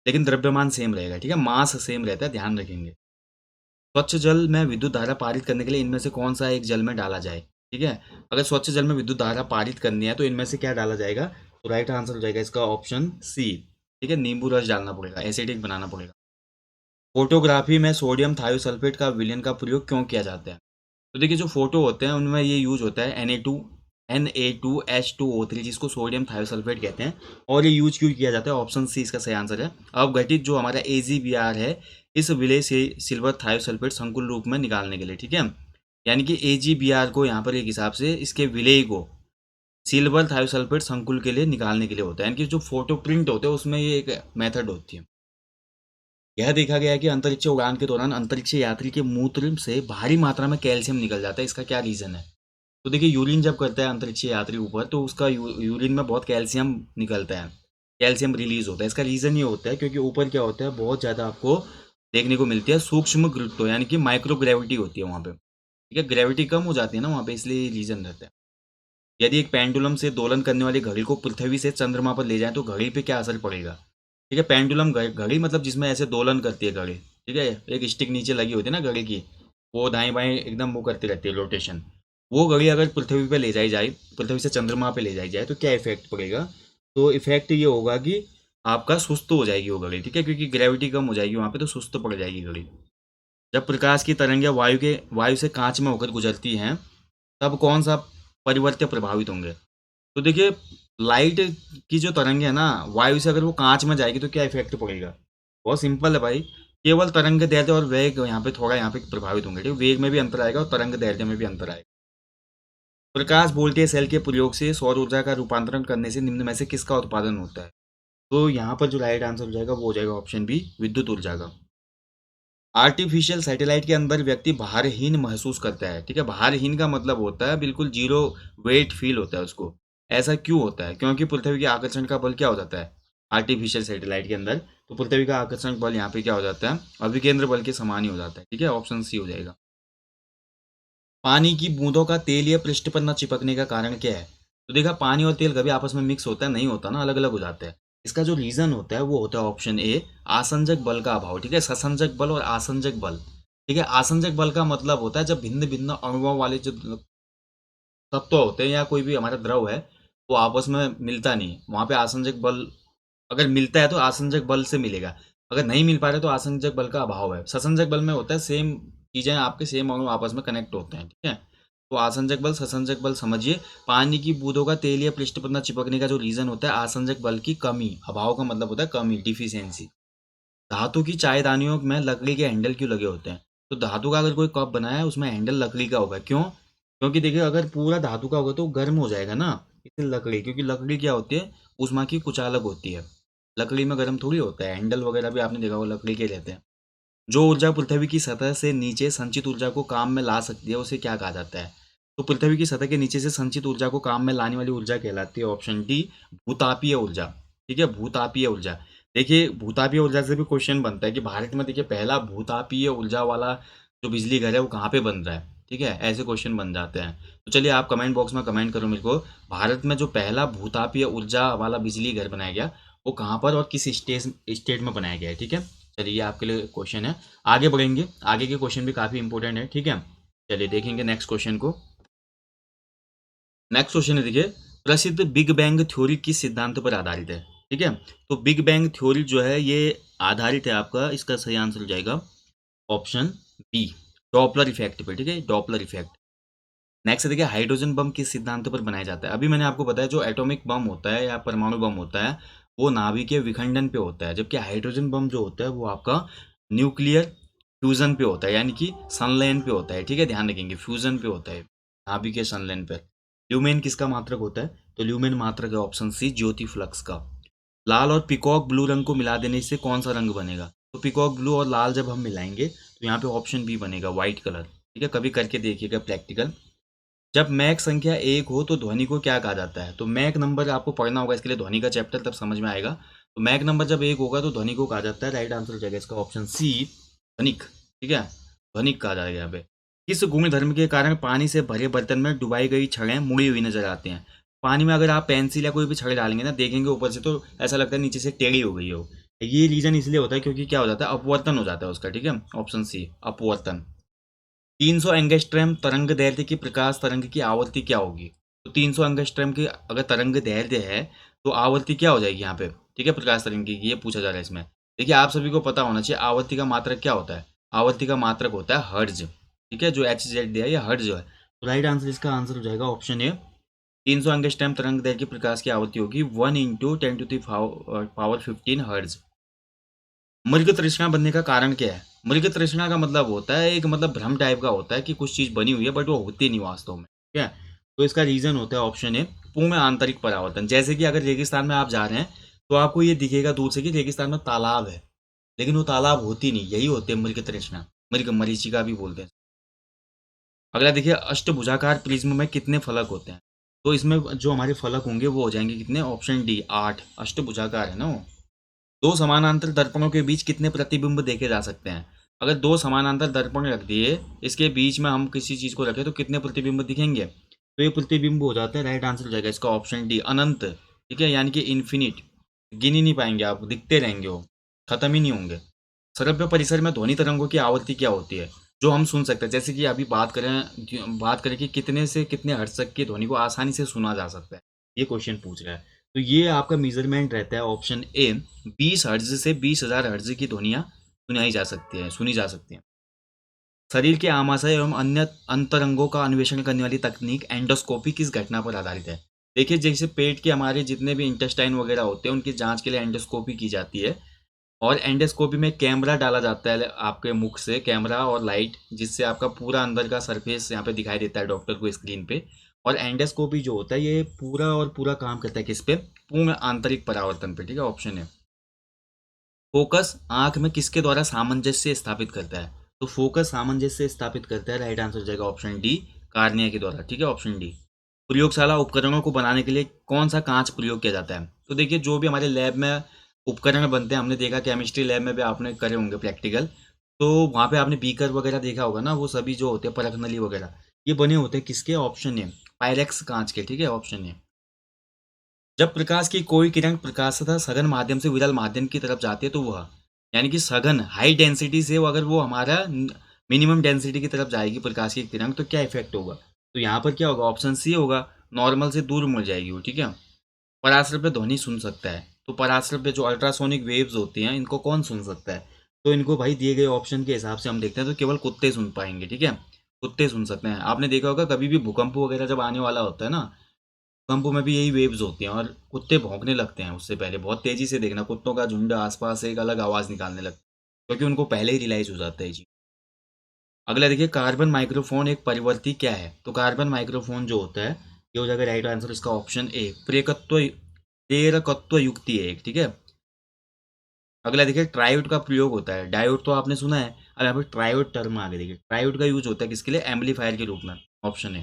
लेकिन द्रव्यमान सेम रहेगा, ठीक है, मास सेम रहता है, ध्यान रखेंगे। स्वच्छ जल में विद्युत धारा पारित करने के लिए इनमें से कौन सा एक जल में डाला जाए? ठीक है, अगर स्वच्छ जल में विद्युत धारा पारित करनी है तो इनमें से क्या डाला जाएगा? तो राइट आंसर हो जाएगा इसका ऑप्शन सी, ठीक है, नींबू रस डालना पड़ेगा, एसिडिक बनाना पड़ेगा। फोटोग्राफी में सोडियम थायोसल्फेट का विलयन का प्रयोग क्यों किया जाता है? तो देखिए, जो फोटो होते हैं उनमें ये यूज होता है Na2H2O3, जिसको सोडियम थायोसल्फेट कहते हैं, और ये यूज क्यों किया जाता है? ऑप्शन सी इसका सही आंसर है। अवघटित जो हमारा AgBr है, इस विलय से सिल्वर थायोसल्फेट संकुल रूप में निकालने के लिए, ठीक है, यानी कि AgBr को यहाँ पर एक हिसाब से इसके विलय को सिल्वर थायोसल्फेट संकुल के लिए निकालने के लिए होता है, यानी कि जो फोटो प्रिंट होते हैं उसमें ये एक मेथड होती है। यह देखा गया है कि अंतरिक्ष उड़ान के दौरान अंतरिक्ष यात्री के मूत्र से भारी मात्रा में कैल्शियम निकल जाता है। इसका क्या रीज़न है? तो देखिए, यूरिन जब करता है अंतरिक्ष यात्री ऊपर, तो उसका यूरिन में बहुत कैल्शियम निकलता है, कैल्शियम रिलीज होता है। इसका रीज़न ये होता है क्योंकि ऊपर क्या होता है, बहुत ज़्यादा आपको देखने को मिलती है सूक्ष्म गुरुत्व, यानी कि माइक्रो ग्रेविटी होती है वहाँ पे। ठीक है, ग्रेविटी कम हो जाती है ना वहाँ पे, इसलिए ये रीज़न रहता है। यदि एक पेंडुलम से दोलन करने वाली घड़ी को पृथ्वी से चंद्रमा पर ले जाएं तो घड़ी पे क्या असर पड़ेगा? ठीक है, पेंडुलम घड़ी मतलब जिसमें ऐसे दोलन करती है घड़ी। ठीक है, एक स्टिक नीचे लगी होती है ना घड़ी की, वो दाएं बाएं एकदम वो करती रहती है रोटेशन। वो घड़ी अगर पृथ्वी पे ले जाई जाए, पृथ्वी से चंद्रमा पे ले जाई जाए, तो क्या इफेक्ट पड़ेगा? तो इफेक्ट ये होगा कि आपका सुस्त हो जाएगी वो घड़ी। ठीक है, क्योंकि ग्रेविटी कम हो जाएगी वहाँ पे, तो सुस्त पड़ जाएगी घड़ी। जब प्रकाश की तरंगें वायु से कांच में होकर गुजरती हैं, तब कौन सा परिवर्त्य प्रभावित होंगे? तो देखिए, लाइट की जो तरंग है ना, वायु से अगर वो कांच में जाएगी तो क्या इफेक्ट पड़ेगा? बहुत सिंपल है भाई, केवल तरंग दैर्ध्य और वेग यहाँ पे थोड़ा यहाँ पे प्रभावित होंगे। ठीक है, वेग में भी अंतर आएगा और तरंग दैर्ध्य में भी अंतर आएगा। प्रकाश वोल्टेज सेल के प्रयोग से सौर ऊर्जा का रूपांतरण करने से निम्न में से किसका उत्पादन होता है? तो यहाँ पर जो राइट आंसर हो जाएगा वो हो जाएगा ऑप्शन बी, विद्युत ऊर्जा का। आर्टिफिशियल सैटेलाइट के अंदर व्यक्ति भारहीन महसूस करता है। ठीक है, भारहीन का मतलब होता है बिल्कुल जीरो वेट फील होता है उसको। ऐसा क्यों होता है? क्योंकि पृथ्वी के आकर्षण का बल क्या हो जाता है आर्टिफिशियल सैटेलाइट के अंदर? तो पृथ्वी का आकर्षण बल यहाँ पे क्या हो जाता है, अभिकेंद्र बल के समान ही हो जाता है। ठीक है, ऑप्शन सी हो जाएगा। पानी की बूंदों का तेल या पृष्ठ पर न चिपकने का कारण क्या है? तो देखा, पानी और तेल कभी आपस में मिक्स होता है नहीं होता ना, अलग अलग हो जाता है। इसका जो रीजन होता है वो होता है ऑप्शन ए, आसंजक बल का अभाव। ठीक है, ससंजक बल और आसंजक बल। ठीक है, आसंजक बल का मतलब होता है जब भिन्न भिन्न अणुओं वाले जो तत्व होते हैं या कोई भी हमारा द्रव है, वो आपस में मिलता नहीं, वहां पे आसंजक बल अगर मिलता है तो आसंजक बल से मिलेगा, अगर नहीं मिल पा रहा तो आसंजक बल का अभाव है। ससंजक बल में होता है सेम चीजें आपके सेम अणु आपस में कनेक्ट होते हैं। ठीक है, तो आसंजक बल ससंजक बल समझिए। पानी की बूंदों का तेल या पृष्ठ पर न चिपकने का जो रीजन होता है आसंजक बल की कमी, अभाव का मतलब होता है कमी, डिफिशियंसी। धातु की चायदानियों में लकड़ी के हैंडल क्यों लगे होते हैं? तो धातु का अगर कोई कप बनाया है उसमें हैंडल लकड़ी का होगा, क्यों? क्योंकि देखिए, अगर पूरा धातु का होगा तो गर्म हो जाएगा ना, इसलिए लकड़ी, क्योंकि लकड़ी क्या होती है, ऊष्मा की कुचालक होती है। लकड़ी में गर्म थोड़ी होता है, हैंडल वगैरह भी आपने देखा होगा लकड़ी के रहते हैं। जो ऊर्जा पृथ्वी की सतह से नीचे संचित ऊर्जा को काम में ला सकती है उसे क्या कहा जाता है? तो पृथ्वी की सतह के नीचे से संचित ऊर्जा को काम में लाने वाली ऊर्जा कहलाती है ऑप्शन डी, भूतापीय ऊर्जा। ठीक है, भूतापीय ऊर्जा। देखिए, भूतापीय ऊर्जा से भी क्वेश्चन बनता है कि भारत में देखिए पहला भूतापीय ऊर्जा वाला जो बिजली घर है वो कहाँ पे बन रहा है। ठीक है, ऐसे क्वेश्चन बन जाते हैं। तो चलिए आप कमेंट बॉक्स में कमेंट करो मेरे को, भारत में जो पहला भूतापीय ऊर्जा वाला बिजली घर बनाया गया वो कहाँ पर और किस स्टेट में बनाया गया है। ठीक है, चलिए ये आपके लिए क्वेश्चन है। आगे बढ़ेंगे, आगे के क्वेश्चन भी काफ़ी इंपॉर्टेंट है। ठीक है, चलिए देखेंगे नेक्स्ट क्वेश्चन को। नेक्स्ट क्वेश्चन है, देखिए, प्रसिद्ध बिग बैंग थ्योरी किस सिद्धांत पर आधारित है? ठीक है, तो बिग बैंग थ्योरी जो है ये आधारित है आपका, इसका सही आंसर हो जाएगा ऑप्शन बी, डॉपलर इफेक्ट पे। ठीक है, डॉपलर इफेक्ट। नेक्स्ट देखिए, हाइड्रोजन बम किस सिद्धांत पर बनाया जाता है? अभी मैंने आपको बताया जो एटॉमिक बम होता है या परमाणु बम होता है वो नाभिकीय विखंडन पे होता है, जबकि हाइड्रोजन बम जो होता है वो आपका न्यूक्लियर फ्यूजन पे होता है, यानी कि संलयन पे होता है। ठीक है, ध्यान रखेंगे, फ्यूजन पे होता है, नाभिकीय संलयन पे। ल्यूमेन किसका मात्रक होता है? तो ल्यूमेन मात्रक है ऑप्शन सी, ज्योति फ्लक्स का। लाल और पिकॉक ब्लू रंग को मिला देने से कौन सा रंग बनेगा? तो पिकॉक ब्लू और लाल जब हम मिलाएंगे तो यहाँ पे ऑप्शन बी बनेगा, व्हाइट कलर। ठीक है, कभी करके देखिएगा प्रैक्टिकल। जब मैक संख्या 1 हो तो ध्वनि को क्या कहा जाता है? तो मैक नंबर आपको पढ़ना होगा, इसके लिए ध्वनि का चैप्टर तब समझ में आएगा। तो मैक नंबर जब 1 होगा तो ध्वनि को कहा जाता है, राइट आंसर हो जाएगा इसका ऑप्शन सी, ध्वनिक। ठीक है, ध्वनिक कहा जाएगा यहाँ पे। किस गुण धर्म के कारण पानी से भरे बर्तन में डुबाई गई छड़ें मुड़ी हुई नजर आती हैं? पानी में अगर आप पेंसिल या कोई भी छड़ डालेंगे ना, देखेंगे ऊपर से तो ऐसा लगता है नीचे से टेढ़ी हो गई हो। ये रीजन इसलिए होता है क्योंकि क्या हो जाता है, अपवर्तन हो जाता है उसका। ठीक है, ऑप्शन सी, अपवर्तन। 300 एंगस्ट्रैम तरंग दैर्ध्य की प्रकाश तरंग की आवृत्ति क्या होगी? तो 300 एंगस्ट्रैम की अगर तरंग दैर्ध्य है तो आवृत्ति क्या हो जाएगी यहाँ पे? ठीक है, प्रकाश तरंग की, ये पूछा जा रहा है इसमें। देखिए, आप सभी को पता होना चाहिए आवृत्ति का मात्रक क्या होता है। आवृत्ति का मात्रक होता है हर्ज। ठीक है, जो एच जेड दिया है ये हर्ज है। तो राइट आंसर, इसका आंसर हो जाएगा ऑप्शन ए, 300 एंगस्ट्रैम तरंग दैर्ध्य की प्रकाश की आवृत्ति होगी 1 × 10⁻15 हर्ज। मृग तृष्णा बनने का कारण क्या है? मृग तृष्णा का मतलब होता है एक मतलब भ्रम टाइप का होता है कि कुछ चीज बनी हुई है बट वो होती नहीं वास्तव में। ठीक है, तो इसका रीजन होता है ऑप्शन ए पूर्ण आंतरिक परावर्तन। जैसे कि अगर रेगिस्तान में आप जा रहे हैं तो आपको ये दिखेगा दूर से कि रेगिस्तान में तालाब है, लेकिन वो तालाब होती नहीं, यही होते हैं मृग तृष्णा, मृग मरीचिका भी बोलते हैं। अगला देखिए, अष्टभुजाकार प्रिज्म में कितने फलक होते हैं? तो इसमें जो हमारे फलक होंगे वो हो जाएंगे कितने, ऑप्शन डी 8, अष्टभुजाकार है ना वो। दो समानांतर दर्पणों के बीच कितने प्रतिबिंब देखे जा सकते हैं? अगर दो समानांतर दर्पण रख दिए, इसके बीच में हम किसी चीज को रखें तो कितने प्रतिबिंब दिखेंगे? तो ये प्रतिबिंब हो जाते हैं, राइट आंसर हो जाएगा इसका ऑप्शन डी अनंत। ठीक है, यानी कि इन्फिनिट, गिन ही नहीं पाएंगे आप, दिखते रहेंगे वो, खत्म ही नहीं होंगे। श्रव्य परिसर में ध्वनि तरंगों की आवृत्ति क्या होती है जो हम सुन सकते हैं? जैसे कि अभी बात करें कि कितने से कितने हर्ट्ज तक की ध्वनि को आसानी से सुना जा सकता है, ये क्वेश्चन पूछ रहा है। तो ये आपका मेजरमेंट रहता है ऑप्शन ए, 20 हर्ट्ज से 20,000 हर्ट्ज की ध्वनियाँ सुनी जा सकती हैं। शरीर के आमाशय एवं अन्य अंतरंगों का अन्वेषण करने वाली तकनीक एंडोस्कोपी किस घटना पर आधारित है? देखिए, जैसे पेट के हमारे जितने भी इंटेस्टाइन वगैरह होते हैं उनकी जांच के लिए एंडोस्कोपी की जाती है। और एंडोस्कोपी में कैमरा डाला जाता है आपके मुख से, कैमरा और लाइट, जिससे आपका पूरा अंदर का सरफेस यहाँ पे दिखाई देता है डॉक्टर को स्क्रीन पे। और एंडोस्कोपी जो होता है ये पूरा और पूरा काम करता है किस पे, पूर्ण आंतरिक परावर्तन पे। ठीक है, ऑप्शन है। फोकस आंख में किसके द्वारा सामंजस्य स्थापित करता है? तो फोकस सामंजस्य स्थापित करता है, राइट आंसर हो जाएगा ऑप्शन डी कार्निया के द्वारा। ठीक है, ऑप्शन डी। प्रयोगशाला उपकरणों को बनाने के लिए कौन सा कांच प्रयोग किया जाता है? तो देखिए, जो भी हमारे लैब में उपकरण बनते हैं, हमने देखा केमिस्ट्री लैब में भी आपने करे होंगे प्रैक्टिकल, तो वहाँ पे आपने बीकर वगैरह देखा होगा ना, वो सभी जो होते हैं परख नली वगैरह, ये बने होते हैं किसके, ऑप्शन है पायरेक्स कांच के। ठीक है, ऑप्शन है। जब प्रकाश की कोई किरण प्रकाश तथा सघन माध्यम से विरल माध्यम की तरफ जाती है तो वह, यानी कि सघन हाई डेंसिटी से वो अगर वो हमारा मिनिमम डेंसिटी की तरफ जाएगी प्रकाश की किरण, तो क्या इफेक्ट होगा? तो यहाँ पर क्या होगा, ऑप्शन सी होगा, नॉर्मल से दूर मुड़ जाएगी वो। ठीक है। पराश्रय पे ध्वनि सुन सकता है, तो पराश्रय पे जो अल्ट्रासोनिक वेव्स होती हैं इनको कौन सुन सकता है? तो इनको भाई दिए गए ऑप्शन के हिसाब से हम देखते हैं तो केवल कुत्ते सुन पाएंगे। ठीक है, कुत्ते सुन सकते हैं। आपने देखा होगा कभी भी भूकंप वगैरह जब आने वाला होता है ना, भूकंप में भी यही वेव्स होती हैं और कुत्ते भौंकने लगते हैं उससे पहले, बहुत तेजी से देखना, कुत्तों का झुंड आसपास एक अलग आवाज निकालने लगता है क्योंकि उनको पहले ही रियलाइज हो जाता है जी। अगला देखिए, कार्बन माइक्रोफोन एक परिवर्ती क्या है? तो कार्बन माइक्रोफोन जो होता है ये हो जाएगा राइट आंसर इसका ऑप्शन ए प्रेरकत्व युक्ति है एक। ठीक है। अगला देखिए, ट्रायोड का प्रयोग होता है, डायोड तो आपने सुना है, अब यहाँ पे ट्रायोड टर्म आ गया। देखिए, ट्रायोड का यूज होता है किसके लिए, एम्पलीफायर के रूप में, ऑप्शन है।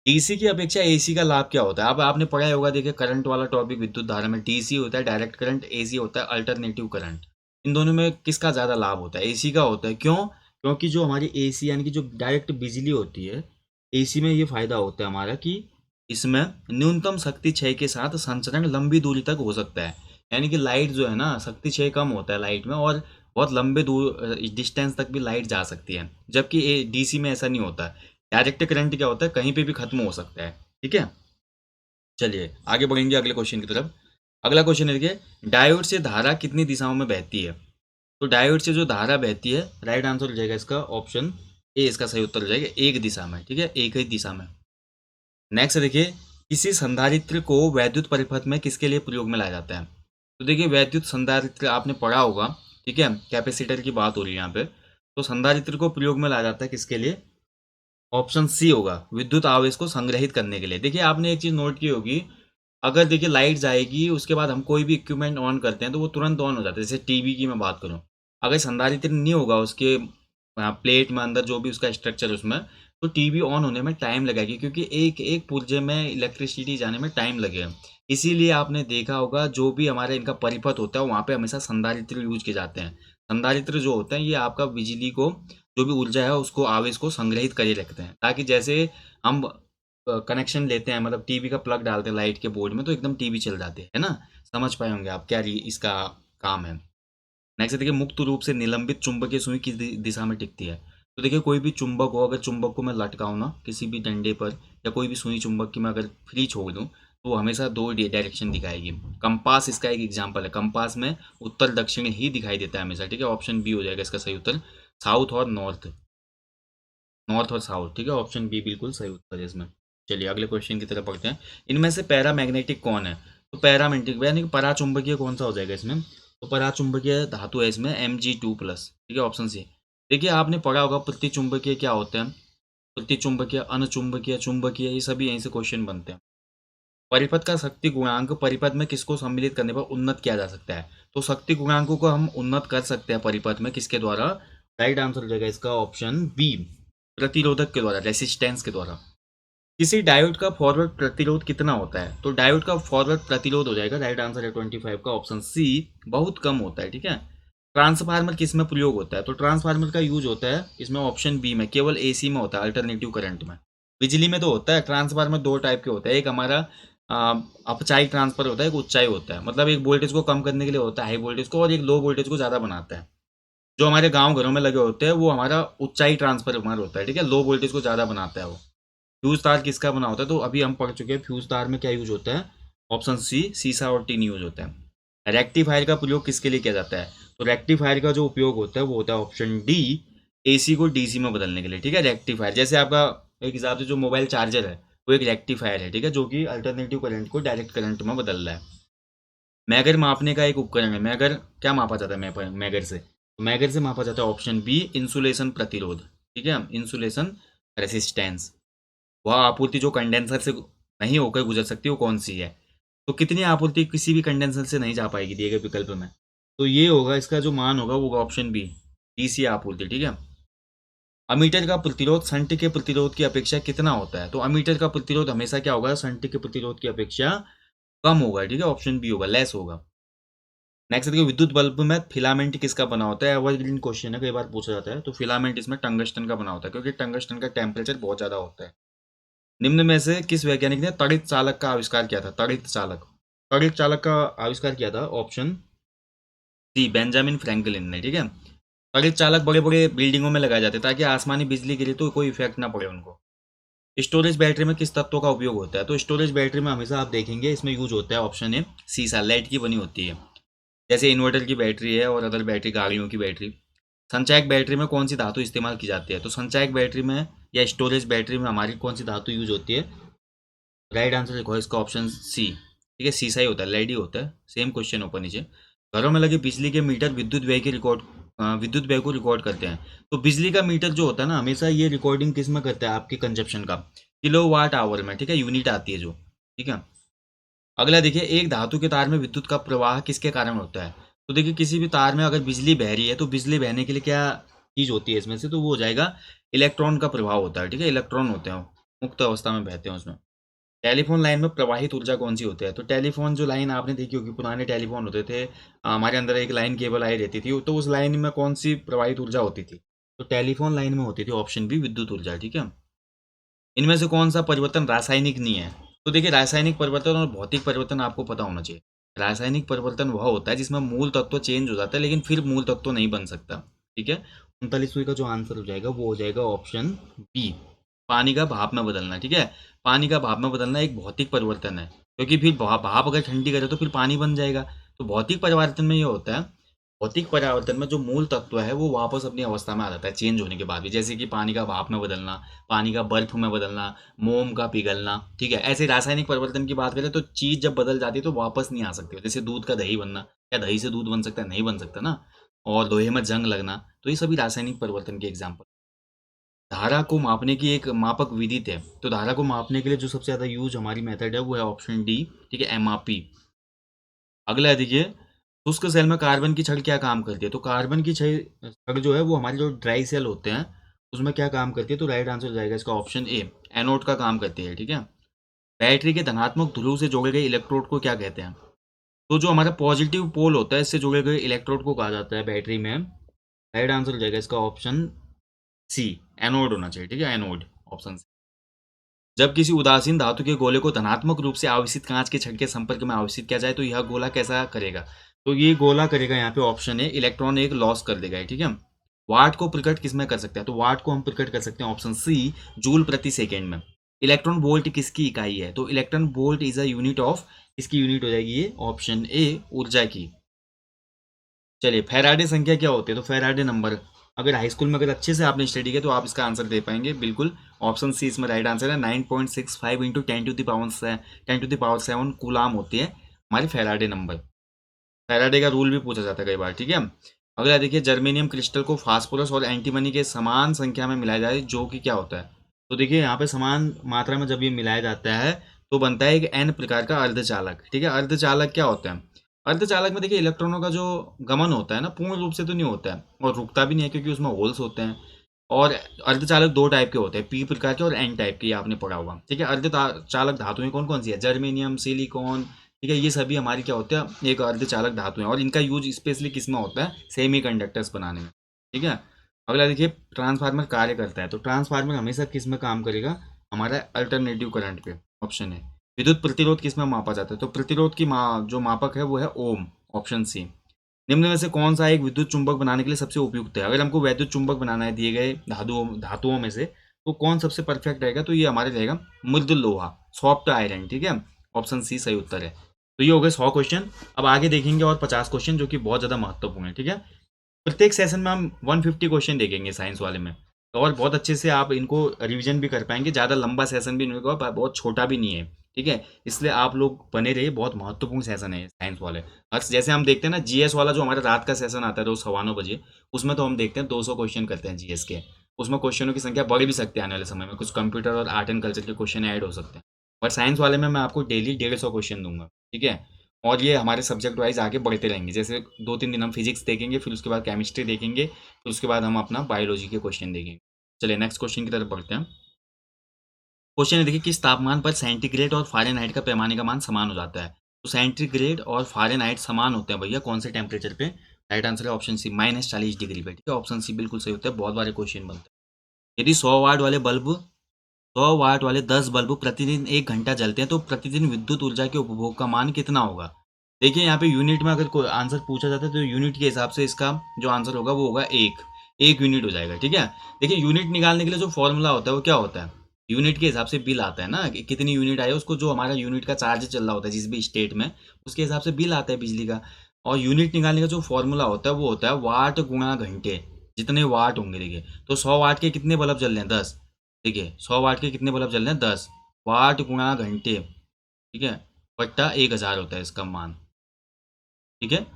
डीसी की अपेक्षा एसी का लाभ क्या होता है? अब आपने पढ़ा ही होगा, देखिए करंट वाला टॉपिक विद्युत धारा में, डीसी होता है डायरेक्ट करंट, एसी होता है अल्टरनेटिव करंट। इन दोनों में किसका ज़्यादा लाभ होता है? एसी का होता है। क्यों? क्योंकि जो हमारी एसी यानी कि जो डायरेक्ट बिजली होती है, एसी में ये फायदा होता है हमारा कि इसमें न्यूनतम शक्ति क्षय के साथ संचरण लंबी दूरी तक हो सकता है। यानी कि लाइट जो है ना, शक्ति क्षय कम होता है लाइट में और बहुत लंबे दूर डिस्टेंस तक भी लाइट जा सकती है, जबकि डीसी में ऐसा नहीं होता। डायरेक्ट करंट क्या होता है, कहीं पे भी खत्म हो सकता है। ठीक है। चलिए आगे बढ़ेंगे अगले क्वेश्चन की तरफ। अगला क्वेश्चन है, देखिए डायोड से धारा कितनी दिशाओं में बहती है? तो डायोड से जो धारा बहती है, राइट आंसर हो जाएगा इसका ऑप्शन ए, इसका सही उत्तर हो जाएगा एक दिशा में। ठीक है, एक ही दिशा में। नेक्स्ट देखिए, किसी संधारित्र को वैद्युत परिपथ में किसके लिए प्रयोग में लाया जाता है? तो देखिए, वैद्युत संधारित्र आपने पढ़ा होगा। ठीक है, कैपेसिटर की बात हो रही है यहाँ पे। तो संधारित्र को प्रयोग में लाया जाता है किसके लिए? ऑप्शन सी होगा, विद्युत आवेश को संग्रहित करने के लिए। देखिए, आपने एक चीज नोट की होगी, अगर देखिए लाइट जाएगी उसके बाद हम कोई भी इक्विपमेंट ऑन करते हैं तो वो तुरंत ऑन हो जाता है, जैसे टीवी की मैं बात करूं, अगर संधारित्र नहीं होगा उसके प्लेट में अंदर जो भी उसका स्ट्रक्चर उसमें, तो टीवी ऑन होने में टाइम लगेगी क्योंकि एक एक पुर्जे में इलेक्ट्रिसिटी जाने में टाइम लगेगा। इसीलिए आपने देखा होगा जो भी हमारे इनका परिपथ होता है वहाँ पे हमेशा संधारित्र यूज किए जाते हैं। संधारित्र जो होते हैं ये आपका बिजली को, जो भी ऊर्जा है उसको, आवेश को संग्रहित करे रखते हैं, ताकि जैसे हम कनेक्शन लेते हैं, मतलब टीवी का प्लग डालते हैं लाइट के बोर्ड में तो एकदम टीवी चल जाते हैं, है ना। समझ पाए होंगे आप क्या इसका काम है। नेक्स्ट देखिए, मुक्त रूप से निलंबित चुंबकीय सुई किस दिशा में टिकती है? तो देखिए, कोई भी चुंबक हो, अगर चुंबक को मैं लटकाऊं ना किसी भी डंडे पर, या कोई भी सुई चुंबक की मैं अगर फ्री छोड़ दूं, तो वो हमेशा दो डायरेक्शन दिखाएगी। कंपास इसका एक एग्जाम्पल है, कंपास में उत्तर दक्षिण ही दिखाई देता है हमेशा। ठीक है, ऑप्शन बी हो जाएगा इसका सही उत्तर, साउथ और नॉर्थ, नॉर्थ और साउथ। ठीक है, ऑप्शन बी बिल्कुल सही उत्तर है इसमें। चलिए अगले क्वेश्चन की तरफ पढ़ते हैं। इनमें से पैरामैग्नेटिक कौन है? तो पैरामैग्नेटिक यानी कि पराचुंबकीय कौन सा हो जाएगा इसमें? तो पराचुंबकीय धातु है इसमें Mg2+। ठीक है, ऑप्शन सी। देखिए, आपने पढ़ा होगा प्रतिचुंबकीय क्या होते हैं, प्रतिचुंबकीय, अनचुंबकीय, चुंबकीय, ये सभी यहीं से क्वेश्चन बनते हैं। परिपथ का शक्ति गुणांक परिपथ में किसको सम्मिलित करने पर उन्नत किया जा सकता है? तो शक्ति गुणांकों को हम उन्नत कर सकते हैं परिपथ में, किसके द्वारा? राइट आंसर हो जाएगा इसका ऑप्शन बी, प्रतिरोधक के द्वारा, रेसिस्टेंस के द्वारा। किसी डायोड का फॉरवर्ड प्रतिरोध कितना होता है? तो डायोड का फॉरवर्ड प्रतिरोध हो जाएगा, राइट आंसर है 25 का ऑप्शन सी, बहुत कम होता है। ठीक है। ट्रांसफार्मर किस में प्रयोग होता है? तो ट्रांसफार्मर का यूज होता है इसमें ऑप्शन बी में, केवल एसी में होता है, अल्टरनेटिव करंट में। बिजली में तो होता है। ट्रांसफार्मर दो टाइप के होते हैं, एक हमारा अपचाई ट्रांसफर होता है, एक ऊंचाई होता है, मतलब एक वोल्टेज को कम करने के लिए होता है हाई वोल्टेज को, और एक लो वोल्टेज को ज़्यादा बनाता है। जो हमारे गांव घरों में लगे होते हैं वो हमारा ऊंचाई ट्रांसफार्मर होता है। ठीक है, लो वोल्टेज को ज़्यादा बनाता है वो। फ्यूज तार किसका बना होता है? तो अभी हम पढ़ चुके हैं फ्यूज तार में क्या यूज होता है, ऑप्शन सी, सीसा और टीन यूज होता है। रेक्टिफायर का प्रयोग किसके लिए किया जाता है? तो रेक्टिफायर का जो उपयोग होता है वो होता है ऑप्शन डी, एसी को डीसी में बदलने के लिए। ठीक है, रेक्टिफायर जैसे आपका एक हिसाब से जो मोबाइल चार्जर है वो एक रेक्टिफायर है। ठीक है, जो कि अल्टरनेटिव करंट को डायरेक्ट करंट में बदल रहा है। मैगर मापने का एक उपकरण है। मैगर क्या मापा जाता है मैगर से? तो मैगर से मापा जाता है ऑप्शन बी, इंसुलेशन प्रतिरोध। ठीक है, इंसुलेशन रेसिस्टेंस। वह आपूर्ति जो कंडेंसर से नहीं होकर गुजर सकती वो कौन सी है? तो कितनी आपूर्ति किसी भी कंडेंसर से नहीं जा पाएगी दिए गए विकल्प में? तो ये होगा, इसका जो मान होगा वो ऑप्शन बी, डीसी आपूर्ति। ठीक है। अमीटर का प्रतिरोध शंट के प्रतिरोध की अपेक्षा कितना होता है? तो अमीटर का प्रतिरोध हमेशा क्या होगा, शंट के प्रतिरोध की अपेक्षा कम होगा। ठीक है, ऑप्शन बी होगा, लेस होगा। नेक्स्ट देखिए, विद्युत बल्ब में फिलामेंट किसका बना होता है? एवरग्रीन क्वेश्चन है, कई बार पूछा जाता है। तो फिलामेंट इसमें टंगस्टन का बना होता है, क्योंकि टंगस्टन का टेम्परेचर बहुत ज़्यादा होता है। निम्न में से किस वैज्ञानिक ने तड़ित चालक का आविष्कार किया था? तड़ित चालक, तड़ित चालक का आविष्कार किया था ऑप्शन सी, बेंजामिन फ्रैंकलिन ने। ठीक है। तड़ित चालक बड़े बड़े बिल्डिंगों में लगाए जाते हैं ताकि आसमानी बिजली गिरे तो कोई इफेक्ट ना पड़े उनको। स्टोरेज बैटरी में किस तत्वों का उपयोग होता है? तो स्टोरेज बैटरी में हमेशा आप देखेंगे इसमें यूज होता है ऑप्शन ए, सीसा, लेड की बनी होती है। जैसे इन्वर्टर की बैटरी है और अदर बैटरी, गाड़ियों की बैटरी। संचायक बैटरी में कौन सी धातु इस्तेमाल की जाती है? तो संचायक बैटरी में या स्टोरेज बैटरी में हमारी कौन सी धातु यूज होती है? राइट आंसर देखो इसका ऑप्शन सी। ठीक है, सीसा ही होता है, लेड ही होता है। सेम क्वेश्चन ऊपर नीचे। घरों में लगे बिजली के मीटर विद्युत व्यय को रिकॉर्ड करते हैं। तो बिजली का मीटर जो होता है ना, हमेशा ये रिकॉर्डिंग किस में करता है? आपके कंजप्शन का, किलोवाट आवर में। ठीक है, यूनिट आती है जो। ठीक है। अगला देखिए, एक धातु के तार में विद्युत का प्रवाह किसके कारण होता है? तो देखिए, किसी भी तार में अगर बिजली बह रही है तो बिजली बहने के लिए क्या चीज होती है इसमें से? तो वो हो जाएगा इलेक्ट्रॉन का प्रभाव होता है। ठीक है, इलेक्ट्रॉन होते हैं वो, मुक्त अवस्था में बहते हैं उसमें। टेलीफोन लाइन में प्रवाहित ऊर्जा कौन सी होती है? तो टेलीफोन जो लाइन आपने देखी होगी, पुराने टेलीफोन होते थे, हमारे अंदर एक लाइन केबल आई रहती थी, तो उस लाइन में कौन सी प्रवाहित ऊर्जा होती थी? तो टेलीफोन लाइन में होती थी ऑप्शन बी, विद्युत ऊर्जा। ठीक है। इनमें से कौन सा परिवर्तन रासायनिक नहीं है? तो देखिए, रासायनिक परिवर्तन और भौतिक परिवर्तन आपको पता होना चाहिए। रासायनिक परिवर्तन वह होता है जिसमें मूल तत्व चेंज हो जाता है लेकिन फिर मूल तत्व नहीं बन सकता। ठीक है। 39वीं का जो आंसर हो जाएगा वो हो जाएगा ऑप्शन बी, पानी का भाप में बदलना। ठीक है, पानी का भाप में बदलना एक भौतिक परिवर्तन है, क्योंकि फिर भाप अगर ठंडी करे तो फिर पानी बन जाएगा। तो भौतिक परिवर्तन में ये होता है, भौतिक परिवर्तन में जो मूल तत्व है वो वापस अपनी अवस्था में आ जाता है चेंज होने के बाद भी, जैसे कि पानी का भाप में बदलना, पानी का बर्फ में बदलना, मोम का पिघलना। ठीक है, ऐसे रासायनिक परिवर्तन की बात करें तो चीज जब बदल जाती है तो वापस नहीं आ सकती। जैसे दूध का दही बनना, क्या दही से दूध बन सकता है? नहीं बन सकता ना। और लोहे में जंग लगना, तो ये सभी रासायनिक परिवर्तन के एग्जाम्पल। धारा को मापने की एक मापक विधि है। तो धारा को मापने के लिए जो सबसे ज्यादा यूज हमारी मेथड है वो है ऑप्शन डी। ठीक है, एमआरपी। अगला है देखिए, शुष्क सेल में कार्बन की छड़ क्या काम करती है? तो कार्बन की छड़ जो है वो हमारे जो ड्राई सेल होते हैं उसमें क्या काम करती है? तो राइट आंसर हो जाएगा इसका ऑप्शन ए, एनोड का काम करती है। ठीक है। बैटरी के धनात्मक ध्रुव से जोड़े गए इलेक्ट्रोड को क्या कहते हैं? तो जो हमारा पॉजिटिव पोल होता है इससे जुड़े गए इलेक्ट्रोड को कहा जाता है बैटरी में। राइट आंसर हो जाएगा इसका ऑप्शन सी, एनोड होना चाहिए। ठीक है, एनोड, ऑप्शन सी। जब किसी उदासीन धातु के गोले को धनात्मक रूप से आवेशित कांच के छड़ के संपर्क में आवेशित किया जाए तो यह गोला कैसा करेगा? तो ये गोला करेगा, यहाँ पे ऑप्शन है, इलेक्ट्रॉन एक लॉस कर देगा। ठीक है। वाट को प्रकट किस में कर सकते हैं? तो वाट को हम प्रकट कर सकते हैं ऑप्शन सी, जूल प्रति सेकेंड में। इलेक्ट्रॉन वोल्ट किसकी इकाई है? तो electron volt is a unit of, इसकी यूनिट हो जाएगी ये ऑप्शन ए, ऊर्जा की। चलिए, फैराडे संख्या क्या होती है? तो फैराडे नंबर, अगर हाई स्कूल में अगर अच्छे से आपने स्टडी किया तो आप इसका आंसर दे पाएंगे बिल्कुल। ऑप्शन सी इसमें राइट आंसर है। 9.65 into 10 to the power 7 coulomb होती है हमारी फैराडे नंबर। फैराडे का रूल भी पूछा जाता है कई बार। ठीक है। अगला देखिए, जर्मेनियम क्रिस्टल को फास्फोरस और एंटीमनी के समान संख्या में मिलाया जाए जो कि क्या होता है? तो देखिए यहाँ पे समान मात्रा में जब ये मिलाया जाता है तो बनता है एक एन प्रकार का अर्धचालक। ठीक है, अर्धचालक क्या होता है? अर्धचालक में देखिए इलेक्ट्रॉनों का जो गमन होता है ना, पूर्ण रूप से तो नहीं होता है और रुकता भी नहीं है क्योंकि उसमें होल्स होते हैं। और अर्धचालक दो टाइप के होते हैं, पी प्रकार के और एन टाइप के, ये आपने पढ़ा होगा। ठीक है, अर्धचालक धातुएं कौन कौन सी है? Germanium, silicon. ठीक है, ये सभी हमारी क्या होते हैं? एक अर्धचालक धातु है और इनका यूज स्पेशली किस में होता है? सेमी कंडक्टर्स बनाने में। ठीक है, अगला देखिए ट्रांसफार्मर कार्य करता है, तो ट्रांसफार्मर हमेशा किस में काम करेगा? हमारा अल्टरनेटिव करंट पे। ऑप्शन है। विद्युत प्रतिरोध किस में मापा जाता है? तो प्रतिरोध की जो मापक है वो है ओम। Option C. निम्न में से कौन सा एक विद्युत चुंबक बनाने के लिए सबसे उपयुक्त है? अगर हमको वैद्युत चुंबक बनाना है दिए गए धातुओं में से, तो कौन सबसे परफेक्ट रहेगा? तो ये हमारे रहेगा मृदु लोहा, सॉफ्ट आयरन। ठीक है, ऑप्शन सी सही उत्तर है। तो ये हो गए 100 क्वेश्चन। अब आगे देखेंगे और 50 क्वेश्चन जो कि बहुत ज़्यादा महत्वपूर्ण है। ठीक है, प्रत्येक सेशन में हम 150 क्वेश्चन देखेंगे साइंस वाले में, तो और बहुत अच्छे से आप इनको रिवीजन भी कर पाएंगे। ज़्यादा लंबा सेशन भी नहीं होगा और बहुत छोटा भी नहीं है। ठीक है, इसलिए आप लोग बने रहिए, बहुत महत्वपूर्ण सेशन है साइंस वाले। और जैसे हम देखते हैं ना जीएस वाला जो हमारा रात का सेशन आता है रोज 9:15 बजे, उसमें तो हम देखते हैं 200 क्वेश्चन करते हैं जीएस के। उसमें क्वेश्चनों की संख्या बढ़ भी सकती है आने वाले समय में, कुछ कंप्यूटर और आर्ट एंड कल्चर के क्वेश्चन ऐड हो सकते हैं। पर साइंस वाले में मैं आपको डेली 150 क्वेश्चन दूंगा। ठीक है, और ये हमारे सब्जेक्ट वाइज आगे बढ़ते रहेंगे। जैसे 2-3 दिन हम फिजिक्स देखेंगे, फिर उसके बाद केमिस्ट्री देखेंगे, फिर उसके बाद हम अपना बायोलॉजी के क्वेश्चन देखेंगे। चलिए नेक्स्ट क्वेश्चन की तरफ बढ़ते हैं। क्वेश्चन है देखिए, किस तापमान पर सेंटीग्रेड और फारेनहाइट का पैमाने का मान समान हो जाता है? तो सेंटीग्रेड और फारेनहाइट समान होते हैं भैया कौन से टेम्परेचर पे? राइट आंसर है ऑप्शन सी, -40 डिग्री पे। ठीक है, ऑप्शन सी बिल्कुल सही होता है, बहुत बारे क्वेश्चन बनते हैं। यदि 100 वाट वाले 10 बल्ब प्रतिदिन 1 घंटा जलते हैं तो प्रतिदिन विद्युत ऊर्जा के उपभोग का मान कितना होगा? देखिए यहाँ पे यूनिट में अगर कोई आंसर पूछा जाता है तो यूनिट के हिसाब से इसका जो आंसर होगा वो होगा एक। एक यूनिट हो जाएगा। ठीक है, देखिए यूनिट निकालने के लिए जो फॉर्मूला होता है वो क्या होता है? यूनिट के हिसाब से बिल आता है ना, कि कितनी यूनिट आई है, उसको जो हमारा यूनिट का चार्ज चल रहा होता है जिस भी स्टेट में, उसके हिसाब से बिल आता है बिजली का। और यूनिट निकालने का जो फॉर्मूला होता है वो होता है वाट गुणा घंटे। जितने वाट होंगे देखिए, तो 100 वाट के कितने बल्ब जल रहे हैं? 10। देखिए 100 वाट के कितने बल्ब जल रहे हैं? 10। वाट गुणा घंटे। ठीक है, बट्टा 1000 होता है इसका मान। ठीक है,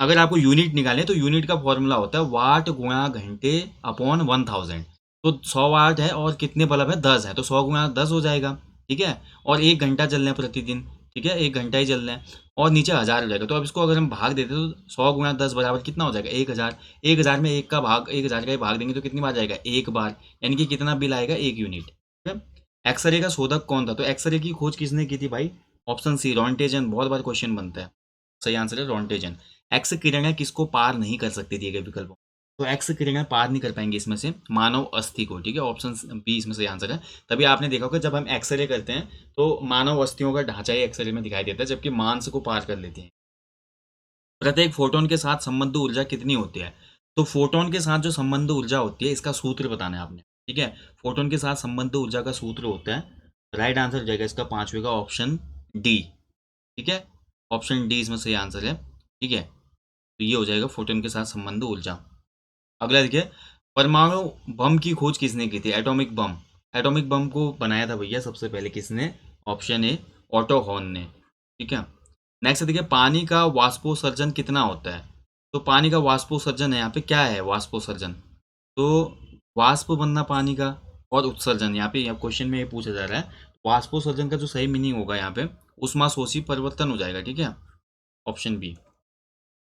अगर आपको यूनिट निकालने तो यूनिट का फॉर्मूला होता है वाट गुणा घंटे अपॉन 1000। तो 100 वाट है और कितने बल्ब है? 10 है, तो 100 गुणा 10 हो जाएगा। ठीक है, और 1 घंटा चल रहे हैं प्रतिदिन। ठीक है, 1 घंटा ही चल रहे हैं और नीचे 1000 हो जाएगा। तो अब इसको अगर हम भाग देते तो 100 गुणा 10 बराबर कितना हो जाएगा? 1000। 1000 में एक का भाग 1000 का ही भाग देंगे तो कितनी बार जाएगा? एक बार। यानी कि कितना बिल आएगा? 1 यूनिट। ठीक है, एक्सरे का शोधक कौन था? तो एक्सरे की खोज किसने की थी भाई? Option C, Roentgen. बहुत बार क्वेश्चन बनता है। सही आंसर है रॉन्टेजन। एक्स किरणें किसको पार नहीं कर सकती दिए गए विकल्पों? तो एक्स किरणें पार नहीं कर पाएंगे इसमें से मानव अस्थि को। ठीक है, ऑप्शन बी इसमें सही आंसर है। तभी आपने देखा होगा जब हम एक्सरे करते हैं तो मानव अस्थियों का ढांचा ही एक्सरे में दिखाई देता है, जबकि मांस को पार कर लेते हैं। प्रत्येक फोटोन के साथ संबद्ध ऊर्जा कितनी होती है? तो फोटोन के साथ जो संबद्ध ऊर्जा होती है इसका सूत्र बताना है आपने। ठीक है, फोटोन के साथ संबद्ध ऊर्जा का सूत्र होता है, राइट आंसर हो जाएगा इसका पांचवे का ऑप्शन डी। ठीक है, ऑप्शन डी इसमें सही आंसर है। ठीक है, तो ये हो जाएगा फोटोन के साथ संबंध ऊर्जा। अगला देखिए, परमाणु बम की खोज किसने की थी? Atomic bomb. एटॉमिक बम को बनाया था भैया सबसे पहले किसने? ऑप्शन ए, ऑटो हॉर्न ने। ठीक है, नेक्स्ट देखिए, पानी का वाष्पोत्सर्जन कितना होता है? तो पानी का वाष्पोत्सर्जन है, यहाँ पे क्या है वाष्पोत्सर्जन? तो वाष्प बनना पानी का, और उत्सर्जन यहाँ पे क्वेश्चन में ये पूछा जा रहा है। वाष्पोत्सर्जन का जो सही मीनिंग होगा यहाँ पे उष्माशोषी परिवर्तन हो जाएगा। ठीक है, ऑप्शन बी।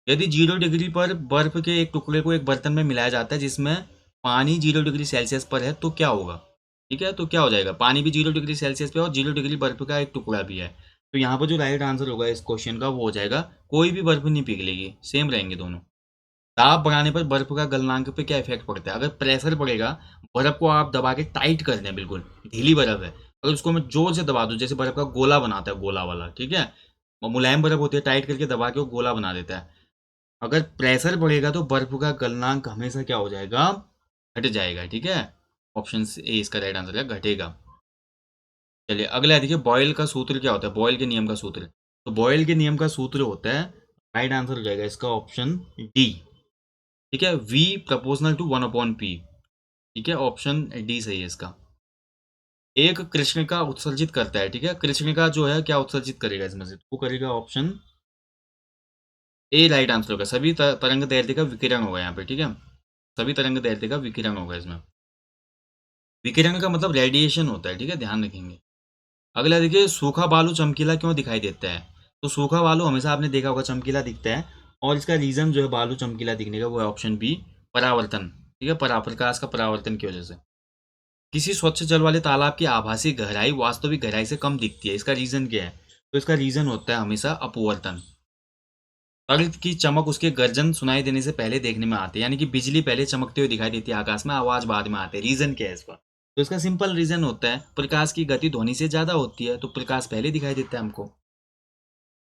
यदि 0 डिग्री पर बर्फ के एक टुकड़े को एक बर्तन में मिलाया जाता है जिसमें पानी 0 डिग्री सेल्सियस पर है तो क्या होगा? ठीक है, तो क्या हो जाएगा? पानी भी 0 डिग्री सेल्सियस पे और 0 डिग्री बर्फ का एक टुकड़ा भी है। तो यहाँ पर जो राइट आंसर होगा इस क्वेश्चन का वो हो जाएगा कोई भी बर्फ नहीं पिघलेगी, सेम रहेंगे दोनों। दाब बढ़ाने पर बर्फ का गलनांक पे क्या इफेक्ट पड़ता है? अगर प्रेशर पड़ेगा, बर्फ को आप दबा के टाइट कर दें, बिल्कुल ढीली बर्फ है, अगर उसको मैं जोर से दबा दूं जैसे बर्फ का गोला बनाता है, गोला वाला। ठीक है, और मुलायम बर्फ होती है, टाइट करके दबा के वो गोला बना देता है। अगर प्रेशर बढ़ेगा तो बर्फ का गलनांक हमेशा क्या हो जाएगा? घट जाएगा। ठीक है, ऑप्शन ए इसका राइट आंसर है, घटेगा। चलिए अगला है देखिए, बॉयल का सूत्र क्या होता है? बॉयल के नियम का सूत्र। तो बॉयल के नियम का सूत्र होता है, राइट आंसर हो जाएगा इसका ऑप्शन डी। ठीक है, V प्रपोर्शनल टू 1/P। ठीक है, ऑप्शन डी सही है इसका। एक कृष्णिका उत्सर्जित करता है। ठीक है, कृष्णिका जो है क्या उत्सर्जित करेगा इसमें से? वो करेगा ऑप्शन ए राइट आंसर होगा। सभी तरंग दैर्ध्य का विकिरण होगा यहाँ पे। ठीक है, सभी तरंग दैर्ध्य का विकिरण होगा इसमें। विकिरण का मतलब रेडिएशन होता है, ठीक है, ध्यान रखेंगे। अगला देखिए, सूखा बालू चमकीला क्यों दिखाई देता है? तो सूखा बालू हमेशा आपने देखा होगा चमकीला दिखता है, और इसका रीजन जो है बालू चमकीला दिखने का वो है ऑप्शन बी, परावर्तन, ठीक है, प्रकाश का परावर्तन की वजह से। किसी स्वच्छ जल वाले तालाब की आभासी गहराई वास्तविक गहराई से कम दिखती है, इसका रीजन क्या है? तो इसका रीजन होता है हमेशा अपवर्तन। अर्थ की चमक उसके गर्जन सुनाई देने से पहले देखने में आती है, यानी कि बिजली पहले चमकते हुए दिखाई देती है आकाश में, आवाज बाद में आती है। रीजन क्या है इसका? तो इसका सिंपल रीजन होता है प्रकाश की गति ध्वनि से ज्यादा होती है, तो प्रकाश पहले दिखाई देता है हमको।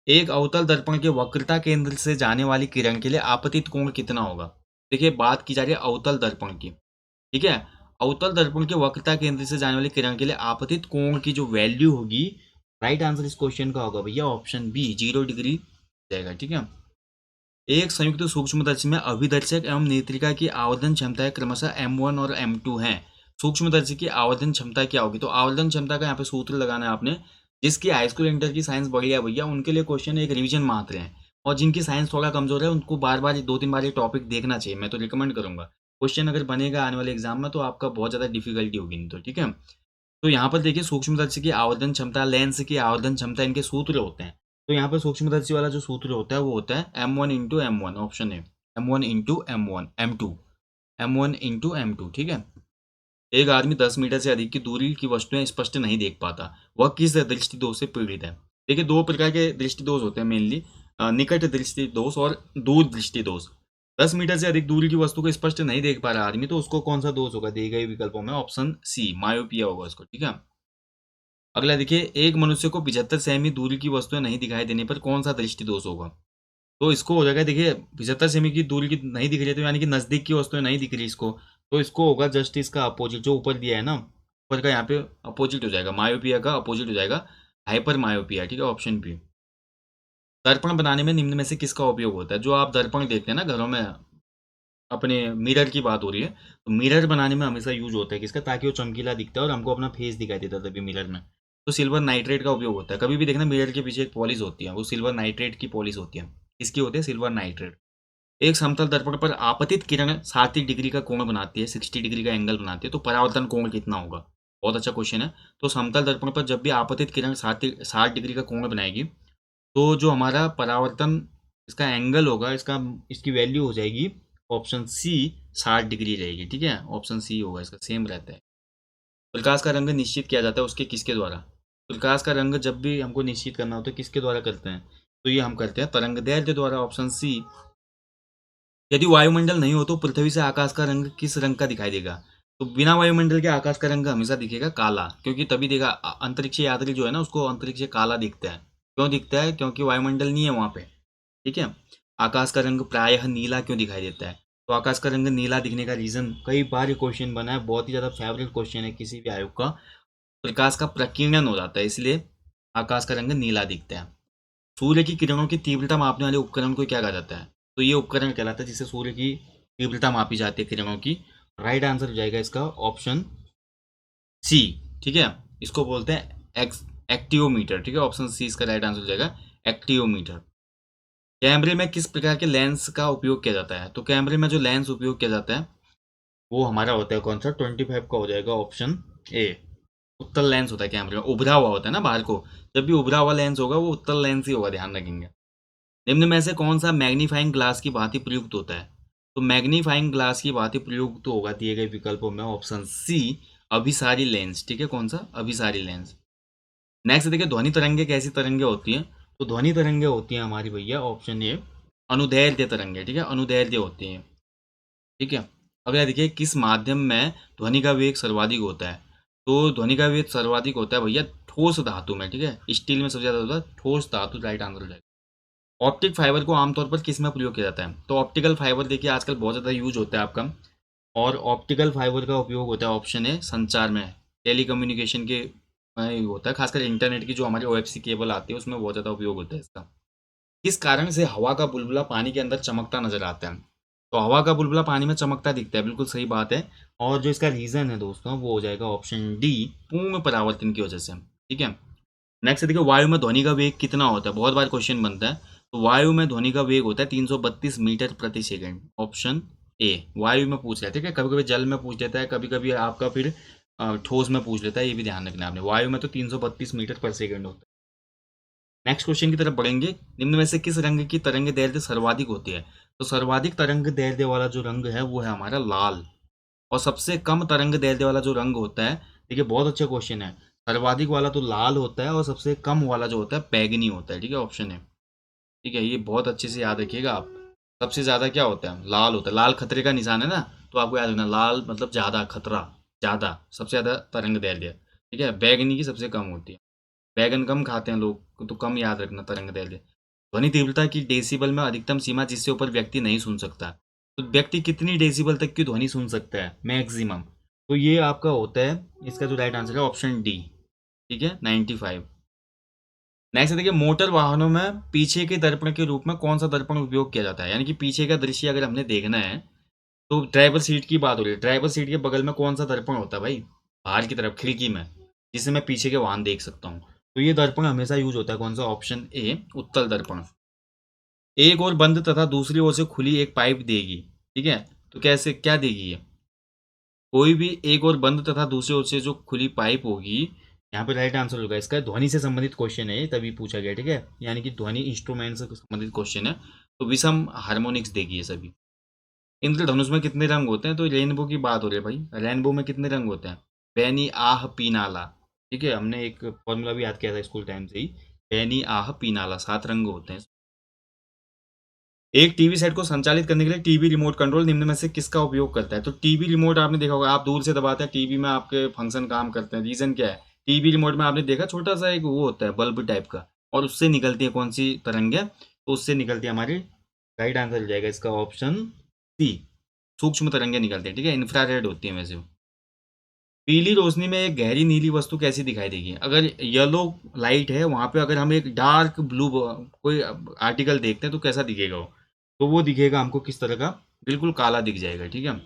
एक अवतल दर्पण के वक्रता केंद्र से जाने वाली किरण के लिए आपतित कोण कितना होगा? देखिए, बात की जा रही है अवतल दर्पण की, ठीक है। अवतल दर्पण के वक्रता केंद्र से जाने वाली किरण के लिए आपतित कोण की जो वैल्यू होगी, राइट आंसर इस क्वेश्चन का होगा भैया ऑप्शन बी, 0 डिग्री जाएगा, ठीक है। एक संयुक्त सूक्ष्मदर्शी में अभिदर्शक एवं नेत्रिका की आवर्धन क्षमताएं क्रमशः M1 और M2 हैं। सूक्ष्मदर्शी की आवर्धन क्षमता क्या होगी? तो आवर्धन क्षमता का यहाँ पे सूत्र लगाना है आपने। जिसकी हाई स्कूल इंटर की साइंस बढ़िया भैया, उनके लिए क्वेश्चन एक रिवीजन मात्र है, और जिनकी साइंस थोड़ा कमजोर है उनको बार बार 2-3 बार ये टॉपिक देखना चाहिए, मैं तो रिकमेंड करूंगा। क्वेश्चन अगर बनेगा आने वाले एग्जाम में तो आपका बहुत ज्यादा डिफिकल्टी होगी नहीं तो, ठीक है। तो यहाँ पर देखिए, सूक्ष्मदर्शी की आवर्धन क्षमता, लेंस की आवर्धन क्षमता, इनके सूत्र होते हैं। तो यहाँ पर सूक्ष्मदर्शी वाला जो सूत्र होता है वो होता है M1 × M1, ऑप्शन है M1 × M1, ठीक है। एक आदमी 10 मीटर से अधिक की दूरी की वस्तुएं स्पष्ट नहीं देख पाता, वह किस दृष्टि दोष से पीड़ित है? देखिए, दो प्रकार के दृष्टि दोष होते हैं मेनली, निकट दृष्टि दोष और दूर दृष्टि दोष। 10 मीटर से अधिक दूरी की वस्तु को स्पष्ट नहीं देख पा रहा आदमी, तो उसको कौन सा दोष होगा? दिए गए विकल्पों में ऑप्शन सी, मायोपिया होगा उसको, ठीक है। अगला देखिए, एक मनुष्य को 75 सेमी दूरी की वस्तुएं नहीं दिखाई देने पर कौन सा दृष्टि दोष होगा? तो इसको हो जाएगा, देखिए 75 सेमी की दूरी की नहीं दिख रही है, तो यानी कि नजदीक की वस्तुएं नहीं दिख रही इसको, तो इसको होगा जस्ट इसका अपोजिट, जो ऊपर दिया है ना, ऊपर का यहाँ पे अपोजिट हो जाएगा, मायोपिया का अपोजिट हो जाएगा, हाइपर मायोपिया, ठीक है, ऑप्शन बी। दर्पण बनाने में निम्न में से किसका उपयोग होता है? जो आप दर्पण देखते हैं ना घरों में, अपने मिरर की बात हो रही है, तो मिरर बनाने में हमेशा यूज होता है किसका? ताकि वो चमकीला दिखता है और हमको अपना फेस दिखाई देता है तभी मिरर में। तो सिल्वर नाइट्रेट का उपयोग होता है। कभी भी देखना मिरर के पीछे एक पॉलिश होती है, वो सिल्वर नाइट्रेट की पॉलिश होती है। किसकी होती है? Silver nitrate. एक समतल दर्पण पर आपतित किरण 60 डिग्री का कोण बनाती है, 60 डिग्री का एंगल बनाती है, तो परावर्तन कोण कितना होगा? बहुत अच्छा क्वेश्चन है। तो समतल दर्पण पर जब भी आपतित किरण 60 डिग्री का कोण बनाएगी, तो जो हमारा परावर्तन इसका एंगल होगा, इसका इसकी वैल्यू हो जाएगी ऑप्शन सी, 60 डिग्री रहेगी, ठीक है। ऑप्शन सी होगा इसका, सेम रहता है। प्रकाश का रंग निश्चित किया जाता है उसके किसके द्वारा? प्रकाश का रंग जब भी हमको निश्चित करना होता है किसके द्वारा करते हैं? तो ये हम करते हैं तरंगदैर्घ्य द्वारा, ऑप्शन सी। यदि वायुमंडल नहीं हो तो पृथ्वी से आकाश का रंग किस रंग का दिखाई देगा? तो बिना वायुमंडल के आकाश का रंग हमेशा दिखेगा काला, क्योंकि तभी देखा अंतरिक्ष यात्री जो है ना उसको अंतरिक्ष काला दिखता है। क्यों दिखता है? क्योंकि वायुमंडल नहीं है वहां पे, ठीक है। आकाश का रंग प्रायः नीला क्यों दिखाई देता है? तो आकाश का रंग नीला दिखने का रीजन, कई बार ये क्वेश्चन बना है, बहुत ही ज्यादा फेवरेट क्वेश्चन है किसी भी आयोग का। प्रकाश का प्रकीर्णन हो जाता है, इसलिए आकाश का रंग नीला दिखता है। सूर्य की किरणों की तीव्रता मापने वाले उपकरण को क्या कहा जाता है? तो ये उपकरण कहलाता है जिससे सूर्य की तीव्रता मापी जाती है किरणों की। राइट आंसर हो जाएगा इसका ऑप्शन सी, ठीक है। इसको बोलते हैं एक्टियोमीटर, ठीक है। ऑप्शन सी इसका राइट आंसर हो जाएगा, एक्टियोमीटर। कैमरे में किस प्रकार के लेंस का उपयोग किया जाता है? तो कैमरे में जो लेंस उपयोग किया जाता है वो हमारा होता है कौन सा? 25 का हो जाएगा ऑप्शन ए। उत्तल लेंस होता है कैमरे में, उभरा हुआ होता है ना बाहर को, जब भी उभरा हुआ लेंस होगा वो उत्तल लेंस ही होगा, ध्यान रखेंगे। निम्न में से कौन सा मैग्नीफाइंग ग्लास की भांति प्रयुक्त होता है? तो मैग्नीफाइंग ग्लास की भांति प्रयुक्त होगा दिए गए विकल्पों में ऑप्शन सी, अभिसारी लेंस, ठीक है। कौन सा? अभिसारी लेंस। नेक्स्ट देखिए, ध्वनि तरंगे कैसी तरंगे होती हैं? तो ध्वनि तरंगे होती हैं हमारी भैया ऑप्शन ए, अनुदैर्ध्य तरंगे, ठीक है, अनुदैर्ध्य होती हैं, ठीक है। अगला देखिए, किस माध्यम में ध्वनि का वेग सर्वाधिक होता है? तो ध्वनि का वेग सर्वाधिक होता है भैया ठोस धातु में, ठीक है। स्टील में सबसे ज्यादा होता है ठोस धातु, राइट आंसर हो जाएगा। ऑप्टिक फाइबर को आमतौर पर किस में प्रयोग किया जाता है? तो ऑप्टिकल फाइबर देखिए आजकल बहुत ज़्यादा यूज होता है आपका, और ऑप्टिकल फाइबर का उपयोग होता है ऑप्शन है संचार में, टेलीकम्युनिकेशन के में होता है, खासकर इंटरनेट की जो हमारी OFC केबल आती है उसमें बहुत ज़्यादा उपयोग होता है इसका। किस कारण से हवा का बुलबुला पानी के अंदर चमकता नजर आता है? तो हवा का बुलबुला पानी में चमकता दिखता है, बिल्कुल सही बात है। और जो इसका रीजन है दोस्तों वो हो जाएगा ऑप्शन डी, पूर्ण परावर्तन की वजह से, ठीक है। नेक्स्ट देखिए, वायु में ध्वनि का वेग कितना होता है? बहुत बार क्वेश्चन बनता है। तो वायु में ध्वनि का वेग होता है 332 मीटर प्रति सेकंड, ऑप्शन ए। वायु में पूछ रहा है, ठीक है, कभी कभी जल में पूछ देता है, कभी कभी आपका फिर ठोस में पूछ लेता है, ये भी ध्यान रखना आपने। वायु में तो 332 मीटर पर सेकंड होता है। नेक्स्ट क्वेश्चन की तरफ बढ़ेंगे। निम्न में से किस रंग की तरंग दैर्ध्य सर्वाधिक होती है? तो सर्वाधिक तरंग दैर्ध्य वाला जो रंग है वो है हमारा लाल। और सबसे कम तरंग दैर्ध्य वाला जो रंग होता है, देखिए बहुत अच्छा क्वेश्चन है, सर्वाधिक वाला तो लाल होता है और सबसे कम वाला जो होता है बैगनी होता है। ठीक है, ऑप्शन है। ठीक है, ये बहुत अच्छे से याद रखिएगा आप। सबसे ज़्यादा क्या होता है? लाल होता है। लाल खतरे का निशान है ना, तो आपको याद रखना, लाल मतलब ज़्यादा खतरा, ज़्यादा, सबसे ज़्यादा तरंग दैर्ध्य। ठीक है, बैगनी की सबसे कम होती है। बैगन कम खाते हैं लोग, तो कम याद रखना तरंग दैर्ध्य। ध्वनि तीव्रता की डेसिबल में अधिकतम सीमा जिससे ऊपर व्यक्ति नहीं सुन सकता। तो व्यक्ति कितनी डेसिबल तक की ध्वनि सुन सकता है मैक्सिमम? तो ये आपका होता है, इसका जो राइट आंसर है ऑप्शन डी। ठीक है, 95। नेक्स्ट देखिए, मोटर वाहनों में पीछे के दर्पण के रूप में कौन सा दर्पण उपयोग किया जाता है? यानी कि पीछे का दृश्य अगर हमने देखना है, तो ड्राइवर सीट की बात हो रही है, ड्राइवर सीट के बगल में कौन सा दर्पण होता है भाई? बाहर की तरफ खिड़की में, जिससे मैं पीछे के वाहन देख सकता हूँ। तो ये दर्पण हमेशा यूज होता है, कौन सा? ऑप्शन ए, उत्तल दर्पण। एक ओर बंद तथा दूसरी ओर से खुली एक पाइप देगी। ठीक है, तो कैसे, क्या देगी ये? कोई भी एक ओर बंद तथा दूसरी ओर से जो खुली पाइप होगी, यहाँ पे राइट आंसर होगा इसका। ध्वनि से संबंधित क्वेश्चन है ये, तभी पूछा गया। ठीक है, यानी कि ध्वनि इंस्ट्रूमेंट से संबंधित क्वेश्चन है। तो विषम हार्मोनिक्स देगी ये सभी। इंद्रधनुष में कितने रंग होते हैं? तो रेनबो की बात हो रही है भाई, रेनबो में कितने रंग होते हैं? बैनी, आह, पीनाला। ठीक है, हमने एक फॉर्मूला भी याद किया था स्कूल टाइम से ही, बैनी, आह, पीनाला, 7 रंग होते हैं। एक टीवी सेट को संचालित करने के लिए टीवी रिमोट कंट्रोल निम्न में से किसका उपयोग करता है? तो टीवी रिमोट आपने देखा होगा, आप दूर से दबाते हैं, टीवी में आपके फंक्शन काम करते हैं। रीजन क्या है? टीवी रिमोट में आपने देखा छोटा सा एक वो होता है बल्ब टाइप का, और उससे निकलती है कौन सी तरंगे? तो उससे निकलती है हमारी, राइट आंसर हो जाएगा इसका ऑप्शन सी, सूक्ष्म तरंगे निकलती है। ठीक है, इंफ्रारेड होती है वैसे वो। पीली रोशनी में एक गहरी नीली वस्तु कैसी दिखाई देगी? अगर येलो लाइट है वहां पे, अगर हम एक डार्क ब्लू कोई आर्टिकल देखते हैं, तो कैसा दिखेगा वो? तो वो दिखेगा हमको किस तरह का? बिल्कुल काला दिख जाएगा। ठीक है।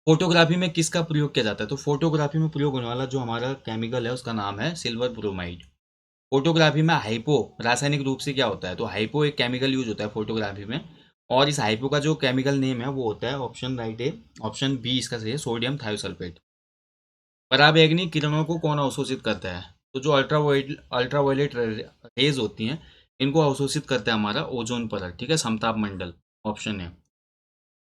फोटोग्राफी में किसका प्रयोग किया जाता है? तो फोटोग्राफी में प्रयोग होने वाला जो हमारा केमिकल है उसका नाम है सिल्वर ब्रोमाइड। फोटोग्राफी में हाइपो रासायनिक रूप से क्या होता है? तो हाइपो एक केमिकल यूज होता है फोटोग्राफी में, और इस हाइपो का जो केमिकल नेम है वो होता है, ऑप्शन राइट है, ऑप्शन बी इसका सही है, सोडियम थायोसल्फेट। पराबैंगनी किरणों को कौन अवशोषित करता है? तो जो अल्ट्रावायलेट रेज होती हैं, इनको अवशोषित करता है हमारा ओजोन परत। ठीक है, समताप मंडल, ऑप्शन है।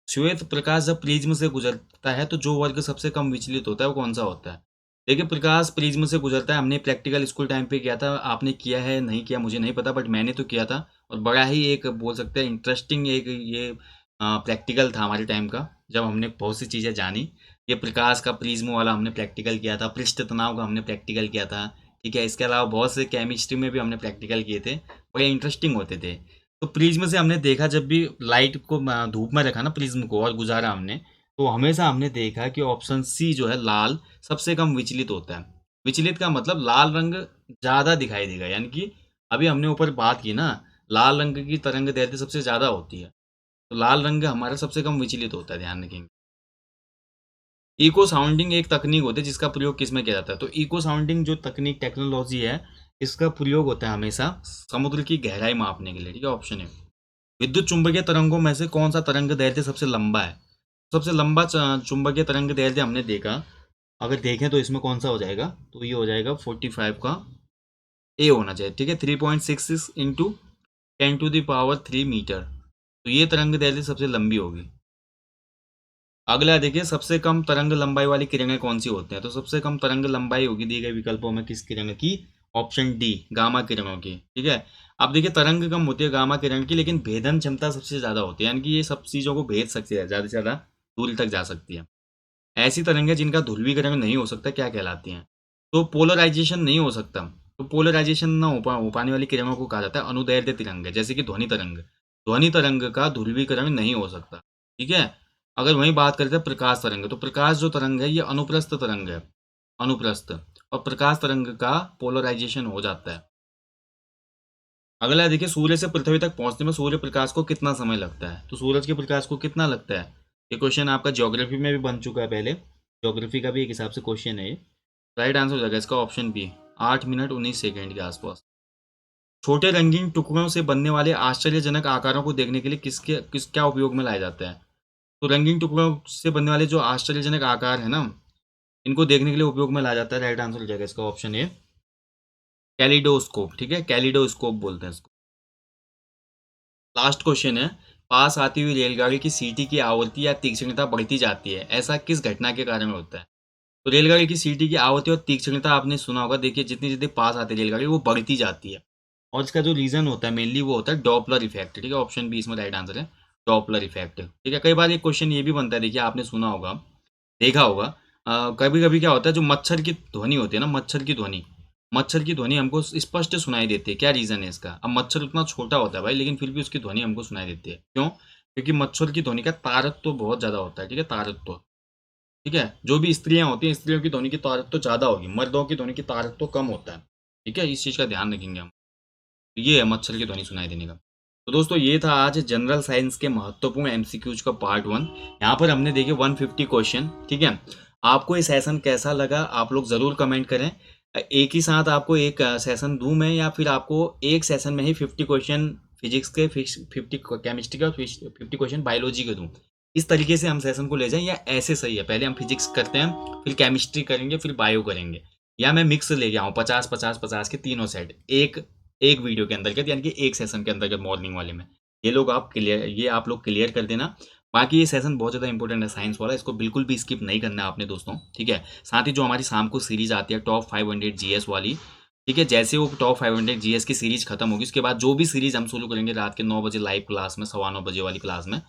श्वेत प्रकाश जब प्रिज्म से गुजरता है तो जो वर्ग सबसे कम विचलित होता है वो कौन सा होता है? देखिए, प्रकाश प्रिज्म से गुजरता है, हमने प्रैक्टिकल स्कूल टाइम पे किया था, आपने किया है नहीं किया मुझे नहीं पता, बट मैंने तो किया था। और बड़ा ही एक बोल सकते हैं इंटरेस्टिंग एक ये प्रैक्टिकल था हमारे टाइम का, जब हमने बहुत सी चीज़ें जानी। ये प्रकाश का प्रिज्म वाला हमने प्रैक्टिकल किया था, पृष्ठ तनाव का हमने प्रैक्टिकल किया था। ठीक है, इसके अलावा बहुत से केमिस्ट्री में भी हमने प्रैक्टिकल किए थे, बड़े इंटरेस्टिंग होते थे। तो प्रिज्म से हमने देखा, जब भी लाइट को धूप में रखा ना प्रिज्म को और गुजारा हमने, तो हमेशा हमने देखा कि ऑप्शन सी जो है लाल सबसे कम विचलित होता है। विचलित का मतलब लाल रंग ज़्यादा दिखाई देगा, यानी कि अभी हमने ऊपर बात की ना, लाल रंग की तरंग दैर्ध्य सबसे ज़्यादा होती है, तो लाल रंग हमारा सबसे कम विचलित होता है, ध्यान रखेंगे। इको साउंडिंग एक तकनीक होती है जिसका प्रयोग किस में किया जाता है? तो इको साउंडिंग जो तकनीक टेक्नोलॉजी है, इसका प्रयोग होता है हमेशा समुद्र की गहराई मापने के लिए। ठीक है, ऑप्शन है। विद्युत चुंबकीय तरंगों में से कौन सा तरंग दैर्ध्य सबसे लंबा है? सबसे लंबा चुंबकीय तरंग दैर्ध्य हमने देखा, अगर देखें तो इसमें कौन सा हो जाएगा? तो ये हो जाएगा 45 का ए होना चाहिए। ठीक है, 3.66 इंटू 10⁻³ मीटर। तो ये तरंग दैर्ध्य सबसे लंबी होगी। अगला देखिए, सबसे कम तरंग लंबाई वाली किरणें कौन सी होती हैं? तो सबसे कम तरंग लंबाई होगी दी गई विकल्पों में किस किरण की? ऑप्शन डी, गामा किरणों की। ठीक है, अब देखिए तरंग कम होती है गामा किरण की, लेकिन भेदन क्षमता सबसे ज़्यादा होती है, यानी कि ये सब चीज़ों को भेद सकती है, ज़्यादा से ज़्यादा दूरी तक जा सकती है। ऐसी तरंगें जिनका ध्रुवीकरण नहीं हो सकता क्या कहलाती हैं? तो पोलराइजेशन नहीं हो सकता, तो पोलराइजेशन ना हो पाने वाली किरणों को कहा जाता है अनुदैर्ध्य तरंग, जैसे कि ध्वनि तरंग। ध्वनि तरंग का ध्रुवीकरण नहीं हो सकता। ठीक है, अगर वहीं बात करते हैं प्रकाश तरंग, तो प्रकाश जो तरंग है ये अनुप्रस्थ तरंग है, अनुप्रस्थ। और प्रकाश तरंग का पोलराइजेशन हो जाता है। अगला देखिए, सूर्य से पृथ्वी तक पहुंचने में सूर्य प्रकाश को कितना समय लगता है? तो सूरज के प्रकाश को कितना लगता है? ये क्वेश्चन आपका ज्योग्राफी में भी बन चुका है पहले, ज्योग्राफी का भी एक हिसाब से क्वेश्चन है ये। राइट आंसर हो जाएगा इसका ऑप्शन बी, 8 मिनट 19 सेकेंड के आसपास। छोटे रंगीन टुकड़ों से बनने वाले आश्चर्यजनक आकारों को देखने के लिए किस क्या उपयोग में लाया जाता है? तो रंगीन टुकड़ों से बनने वाले जो आश्चर्यजनक आकार है ना, इनको देखने के लिए उपयोग में लाया जाता है। राइट आंसर हो जाएगा इसका ऑप्शन ए, कैलिडोस्कोप। ठीक है, कैलिडोस्कोप बोलते हैं इसको। लास्ट क्वेश्चन है, पास आती हुई रेलगाड़ी की सीटी की आवृत्ति या तीक्ष्णता बढ़ती जाती है, ऐसा किस घटना के कारण होता है? तो रेलगाड़ी की सीटी की आवृत्ति और तीक्ष्णता आपने सुना होगा। देखिए जितनी जितनी पास आती है रेलगाड़ी वो बढ़ती जाती है, और इसका जो रीजन होता है मेनली वो होता है डॉपलर इफेक्ट। ठीक है, ऑप्शन बी इसमें राइट आंसर है, डॉपलर इफेक्ट। ठीक है, कई बार एक क्वेश्चन ये भी बनता है, देखिए आपने सुना होगा, देखा होगा, कभी कभी क्या होता है, जो मच्छर की ध्वनि होती है ना, मच्छर की ध्वनि हमको स्पष्ट सुनाई देती है। क्या रीजन है इसका? अब मच्छर उतना छोटा होता है भाई, लेकिन फिर भी उसकी ध्वनि हमको सुनाई देती है। क्यों? क्योंकि मच्छर की ध्वनि का तारतत्व तो बहुत ज्यादा होता है। ठीक है, तारतत्व। ठीक है, जो भी स्त्रियां होती हैं, स्त्रियों की ध्वनि की तारतत्व तो ज्यादा होगी, मर्दों की ध्वनि की तारतत्व तो कम होता है। ठीक है, इस चीज का ध्यान रखेंगे हम। तो ये है मच्छर की ध्वनि सुनाई देने का। तो दोस्तों ये था आज जनरल साइंस के महत्वपूर्ण एमसीक्यूज का पार्ट 1। यहाँ पर हमने देखे 150 क्वेश्चन। ठीक है, आपको ये सेशन कैसा लगा आप लोग ज़रूर कमेंट करें। एक ही साथ आपको एक सेशन दूं मैं, या फिर आपको एक सेशन में ही 50 क्वेश्चन फिजिक्स के, 50 केमिस्ट्री के और 50 क्वेश्चन बायोलॉजी के दूं? इस तरीके से हम सेशन को ले जाएं, या ऐसे सही है पहले हम फिजिक्स करते हैं, फिर केमिस्ट्री करेंगे, फिर बायो करेंगे? या मैं मिक्स ले गया हूँ 50 50 50 के तीनों सेट एक एक वीडियो के अंतर्गत, यानी कि एक सेशन के अंतर्गत मॉर्निंग वाले में? ये आप लोग क्लियर कर देना। बाकी ये सेशन बहुत ज़्यादा इंपॉर्टेंट है साइंस वाला, इसको बिल्कुल भी स्किप नहीं करना है आपने दोस्तों। ठीक है, साथ ही जो हमारी शाम को सीरीज आती है टॉप 500 जीएस वाली, ठीक है, जैसे वो टॉप 500 जीएस की सीरीज खत्म होगी, उसके बाद जो भी सीरीज हम शुरू करेंगे रात के 9 बजे लाइव क्लास में, 9:15 बजे वाली क्लास में,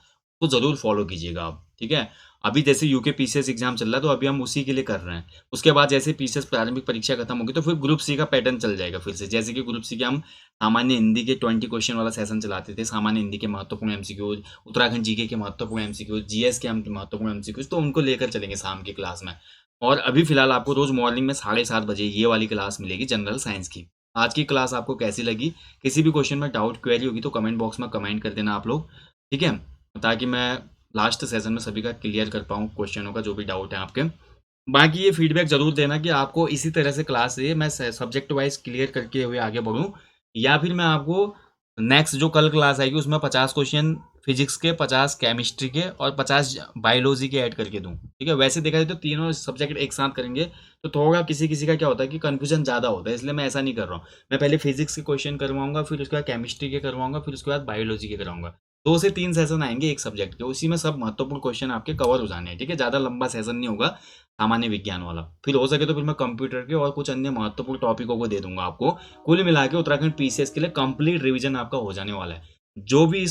तो ज़रूर फॉलो कीजिएगा आप। ठीक है, अभी जैसे यूके पीसीएस एग्जाम चल रहा है, तो अभी हम उसी के लिए कर रहे हैं। उसके बाद जैसे पीसीएस प्रारंभिक परीक्षा खत्म होगी, तो फिर ग्रुप सी का पैटर्न चल जाएगा फिर से। जैसे कि ग्रुप सी के हम सामान्य हिंदी के 20 क्वेश्चन वाला सेशन चलाते थे, सामान्य हिंदी के महत्वपूर्ण एमसीक्यूज, उत्तराखंड जीके के महत्वपूर्ण एमसीक्यूज, जीएस के हम महत्वपूर्ण एमसीक्यूज, तो उनको लेकर चलेंगे शाम की क्लास में। और अभी फिलहाल आपको रोज मॉर्निंग में 7:30 बजे ये वाली क्लास मिलेगी जनरल साइंस की। आज की क्लास आपको कैसी लगी? किसी भी क्वेश्चन में डाउट क्वेरी होगी तो कमेंट बॉक्स में कमेंट कर देना आप लोग। ठीक है, ताकि मैं लास्ट सेशन में सभी का क्लियर कर पाऊँ क्वेश्चनों का, जो भी डाउट है आपके। बाकी ये फीडबैक ज़रूर देना कि आपको इसी तरह से क्लास है मैं सब्जेक्ट वाइज क्लियर करके हुए आगे बढ़ूँ, या फिर मैं आपको नेक्स्ट जो कल क्लास आएगी उसमें 50 क्वेश्चन फिजिक्स के, 50 केमिस्ट्री के और 50 बायोलॉजी के ऐड करके दूँ। ठीक है, वैसे देखा जाए तो तीनों सब्जेक्ट एक साथ करेंगे तो थोड़ा किसी किसी का क्या होता है कि कन्फ्यूजन ज़्यादा होता है, इसलिए मैं ऐसा नहीं कर रहा हूँ। मैं पहले फिजिक्स के क्वेश्चन करवाऊंगा, फिर उसके बाद केमिस्ट्री के करवाऊंगा, फिर उसके बाद बायोलॉजी के कराऊंगा। 2 से 3 सेशन आएंगे एक सब्जेक्ट के, उसी में सब महत्वपूर्ण क्वेश्चन आपके कवर हो जाने हैं। ठीक है, ज़्यादा लंबा सेशन नहीं होगा सामान्य विज्ञान वाला। फिर हो सके तो फिर मैं कंप्यूटर के और कुछ अन्य महत्वपूर्ण टॉपिकों को दे दूंगा आपको। कुल मिला के उत्तराखंड पीसीएस के लिए कंप्लीट रिवीजन आपका हो जाने वाला है। जो भी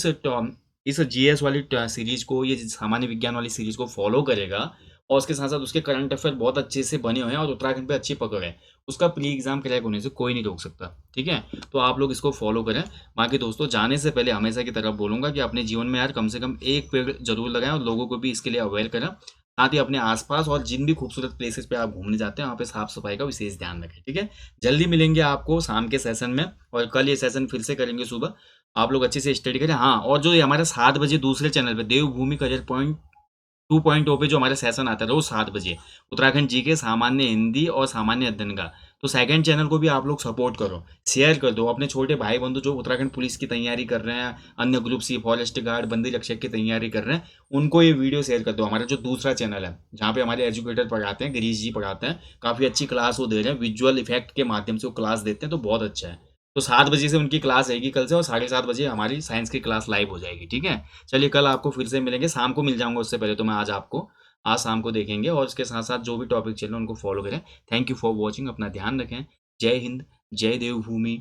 इस जीएस वाली सीरीज को, ये सामान्य विज्ञान वाली सीरीज को फॉलो करेगा, और उसके साथ साथ उसके करंट अफेयर बहुत अच्छे से बने हुए हैं और उत्तराखंड पे अच्छी पकड़ है, उसका प्री एग्जाम क्रैक होने से कोई नहीं रोक सकता। ठीक है, तो आप लोग इसको फॉलो करें। बाकी दोस्तों जाने से पहले हमेशा की तरफ बोलूंगा कि अपने जीवन में यार कम से कम एक पेड़ जरूर लगाएं, और लोगों को भी इसके लिए अवेयर करें। साथ ही अपने आसपास और जिन भी खूबसूरत प्लेसेस पे आप घूमने जाते हैं वहाँ पे साफ सफाई का विशेष ध्यान रखें। ठीक है, जल्दी मिलेंगे आपको शाम के सेशन में, और कल ये सेशन फिर से करेंगे सुबह। आप लोग अच्छे से स्टडी करें। हाँ, और जो ये हमारे 7 बजे दूसरे चैनल पे देवभूमि करियर पॉइंट 2.0 पे जो हमारे सेशन आता है रोज 7 बजे, उत्तराखंड जी के सामान्य हिंदी और सामान्य अध्ययन का, तो सेकंड चैनल को भी आप लोग सपोर्ट करो, शेयर कर दो अपने छोटे भाई बंधु जो उत्तराखंड पुलिस की तैयारी कर रहे हैं, अन्य ग्रुप सी, फॉरेस्ट गार्ड, बंदी रक्षक की तैयारी कर रहे हैं, उनको ये वीडियो शेयर कर दो। हमारा जो दूसरा चैनल है जहाँ पे हमारे एजुकेटर पढ़ाते हैं, गिरीश जी पढ़ाते हैं, काफ़ी अच्छी क्लास वो दे रहे हैं, विजुअल इफेक्ट के माध्यम से वो क्लास देते हैं, तो बहुत अच्छा है। तो 7 बजे से उनकी क्लास रहेगी कल से, और 7:30 बजे हमारी साइंस की क्लास लाइव हो जाएगी। ठीक है, चलिए कल आपको फिर से मिलेंगे, शाम को मिल जाऊंगा, उससे पहले तो मैं आज शाम को देखेंगे, और उसके साथ साथ जो भी टॉपिक चल रहे हैं उनको फॉलो करें। थैंक यू फॉर वॉचिंग, अपना ध्यान रखें। जय हिंद, जय देवभूमि।